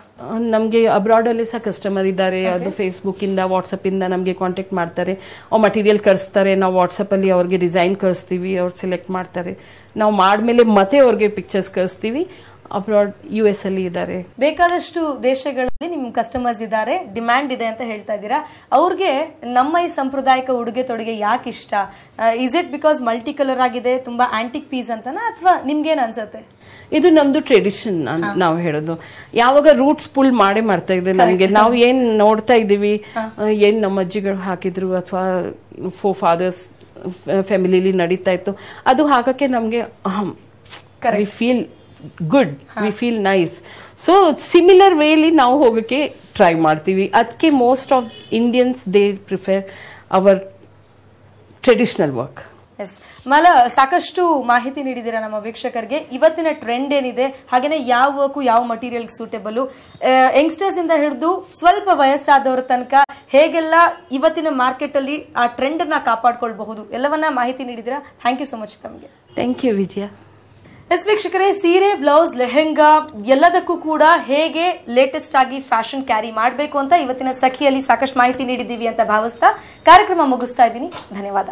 ನಮ್ಗೆ ಅಬ್ರಾಡ್ ಅಲ್ಲಿ ಸಹ ಕಸ್ಟಮರ್ ಇದ್ದಾರೆ. ಅದು ಫೇಸ್ಬುಕ್ ಇಂದ, ವಾಟ್ಸ್ಆಪ್ ಇಂದ ನಮ್ಗೆ ಕಾಂಟ್ಯಾಕ್ಟ್ ಮಾಡ್ತಾರೆ. ಅವ್ರು ಮಟೀರಿಯಲ್ ಕಳಿಸ್ತಾರೆ, ನಾವು ವಾಟ್ಸ್ಆಪ್ ಅಲ್ಲಿ ಅವ್ರಿಗೆ ಡಿಸೈನ್ ಕಳಿಸ್ತೀವಿ, ಅವ್ರು ಸೆಲೆಕ್ಟ್ ಮಾಡ್ತಾರೆ. ನಾವು ಮಾಡ್ಮೇಲೆ ಮತ್ತೆ ಅವ್ರಿಗೆ ಪಿಕ್ಚರ್ಸ್ ಕಳಿಸ್ತೀವಿ. ಅಬ್ರಾಡ್ US ಅಲ್ಲಿ ಇದ್ದಾರೆ. ಬೇಕಾದಷ್ಟು ದೇಶಗಳಲ್ಲಿ ನಿಮ್ ಕಸ್ಟಮರ್ಸ್ ಇದ್ದಾರೆ, ಡಿಮ್ಯಾಂಡ್ ಇದೆ ಅಂತ ಹೇಳ್ತಾ ಇದ್ದೀರಾ. ಅವ್ರಿಗೆ ನಮ್ಮ ಈ ಸಾಂಪ್ರದಾಯಿಕ ಉಡುಗೆ ತೊಡುಗೆ ಯಾಕೆ ಇಷ್ಟ? Is it because multi colour ಆಗಿದೆ, ತುಂಬಾ ಆಂಟಿಕ್ ಪೀಸ್ ಅಂತನಾ, ಅಥವಾ ನಿಮ್ಗೇನ್ ಅನ್ಸುತ್ತೆ? ಇದು ನಮ್ದು ಟ್ರೆಡಿಷನ್. ನಾವು ಹೇಳೋದು ಯಾವಾಗ ರೂಟ್ಸ್ ಪುಲ್ ಮಾಡ್ತಾ ಇದೆ ನಮ್ಗೆ. ನಾವು ಏನ್ ನೋಡ್ತಾ ಇದೀವಿ, ಏನ್ ನಮ್ಮ ಅಜ್ಜಿಗಳು ಹಾಕಿದ್ರು ಅಥವಾ ಫಾದರ್ಸ್ ಫ್ಯಾಮಿಲಿಲಿ ನಡೀತಾ ಇತ್ತು, ಅದು ಹಾಕಕ್ಕೆ ನಮ್ಗೆ we feel good, we feel nice. So similarly ನಾವು ಹೋಗಕ್ಕೆ ಟ್ರೈ ಮಾಡ್ತೀವಿ. ಅದಕ್ಕೆ most of Indians they prefer our traditional work. Yes Mala, ಸಾಕಷ್ಟು ಮಾಹಿತಿ ನೀಡಿದ್ದೀರಾ ನಮ್ಮ ವೀಕ್ಷಕರಿಗೆ. ಇವತ್ತಿನ ಟ್ರೆಂಡ್ ಏನಿದೆ, ಹಾಗೇನೆ ಯಾವ ವರ್ಕು ಯಾವ ಮಟೀರಿಯಲ್ ಸೂಟೇಬಲ್, ಯಂಗ್ಸ್ಟರ್ಸ್ ಇಂದ ಹಿಡಿದು ಸ್ವಲ್ಪ ವಯಸ್ಸಾದವರ ತನಕ ಹೇಗೆಲ್ಲ ಇವತ್ತಿನ ಮಾರ್ಕೆಟ್ ಅಲ್ಲಿ ಆ ಟ್ರೆಂಡ್ ನ ಕಾಪಾಡ್ಕೊಳ್ಬಹುದು, ಎಲ್ಲವನ್ನ ಮಾಹಿತಿ ನೀಡಿದ್ದೀರಾ. ಥ್ಯಾಂಕ್ ಯು ಸೊ ಮಚ್ ತಮಗೆ. Thank you Vijaya. ಎಸ್ ವೀಕ್ಷಕರೇ, ಸೀರೆ, ಬ್ಲೌಸ್, ಲೆಹೆಂಗಾ ಎಲ್ಲದಕ್ಕೂ ಕೂಡ ಹೇಗೆ ಲೇಟೆಸ್ಟ್ ಆಗಿ ಫ್ಯಾಷನ್ ಕ್ಯಾರಿ ಮಾಡಬೇಕು ಅಂತ ಇವತ್ತಿನ ಸಖಿಯಲ್ಲಿ ಸಾಕಷ್ಟು ಮಾಹಿತಿ ನೀಡಿದ್ದೀವಿ ಅಂತ ಭಾವಿಸ್ತಾ ಕಾರ್ಯಕ್ರಮ ಮುಗಿಸ್ತಾ ಇದ್ದೀನಿ. ಧನ್ಯವಾದ.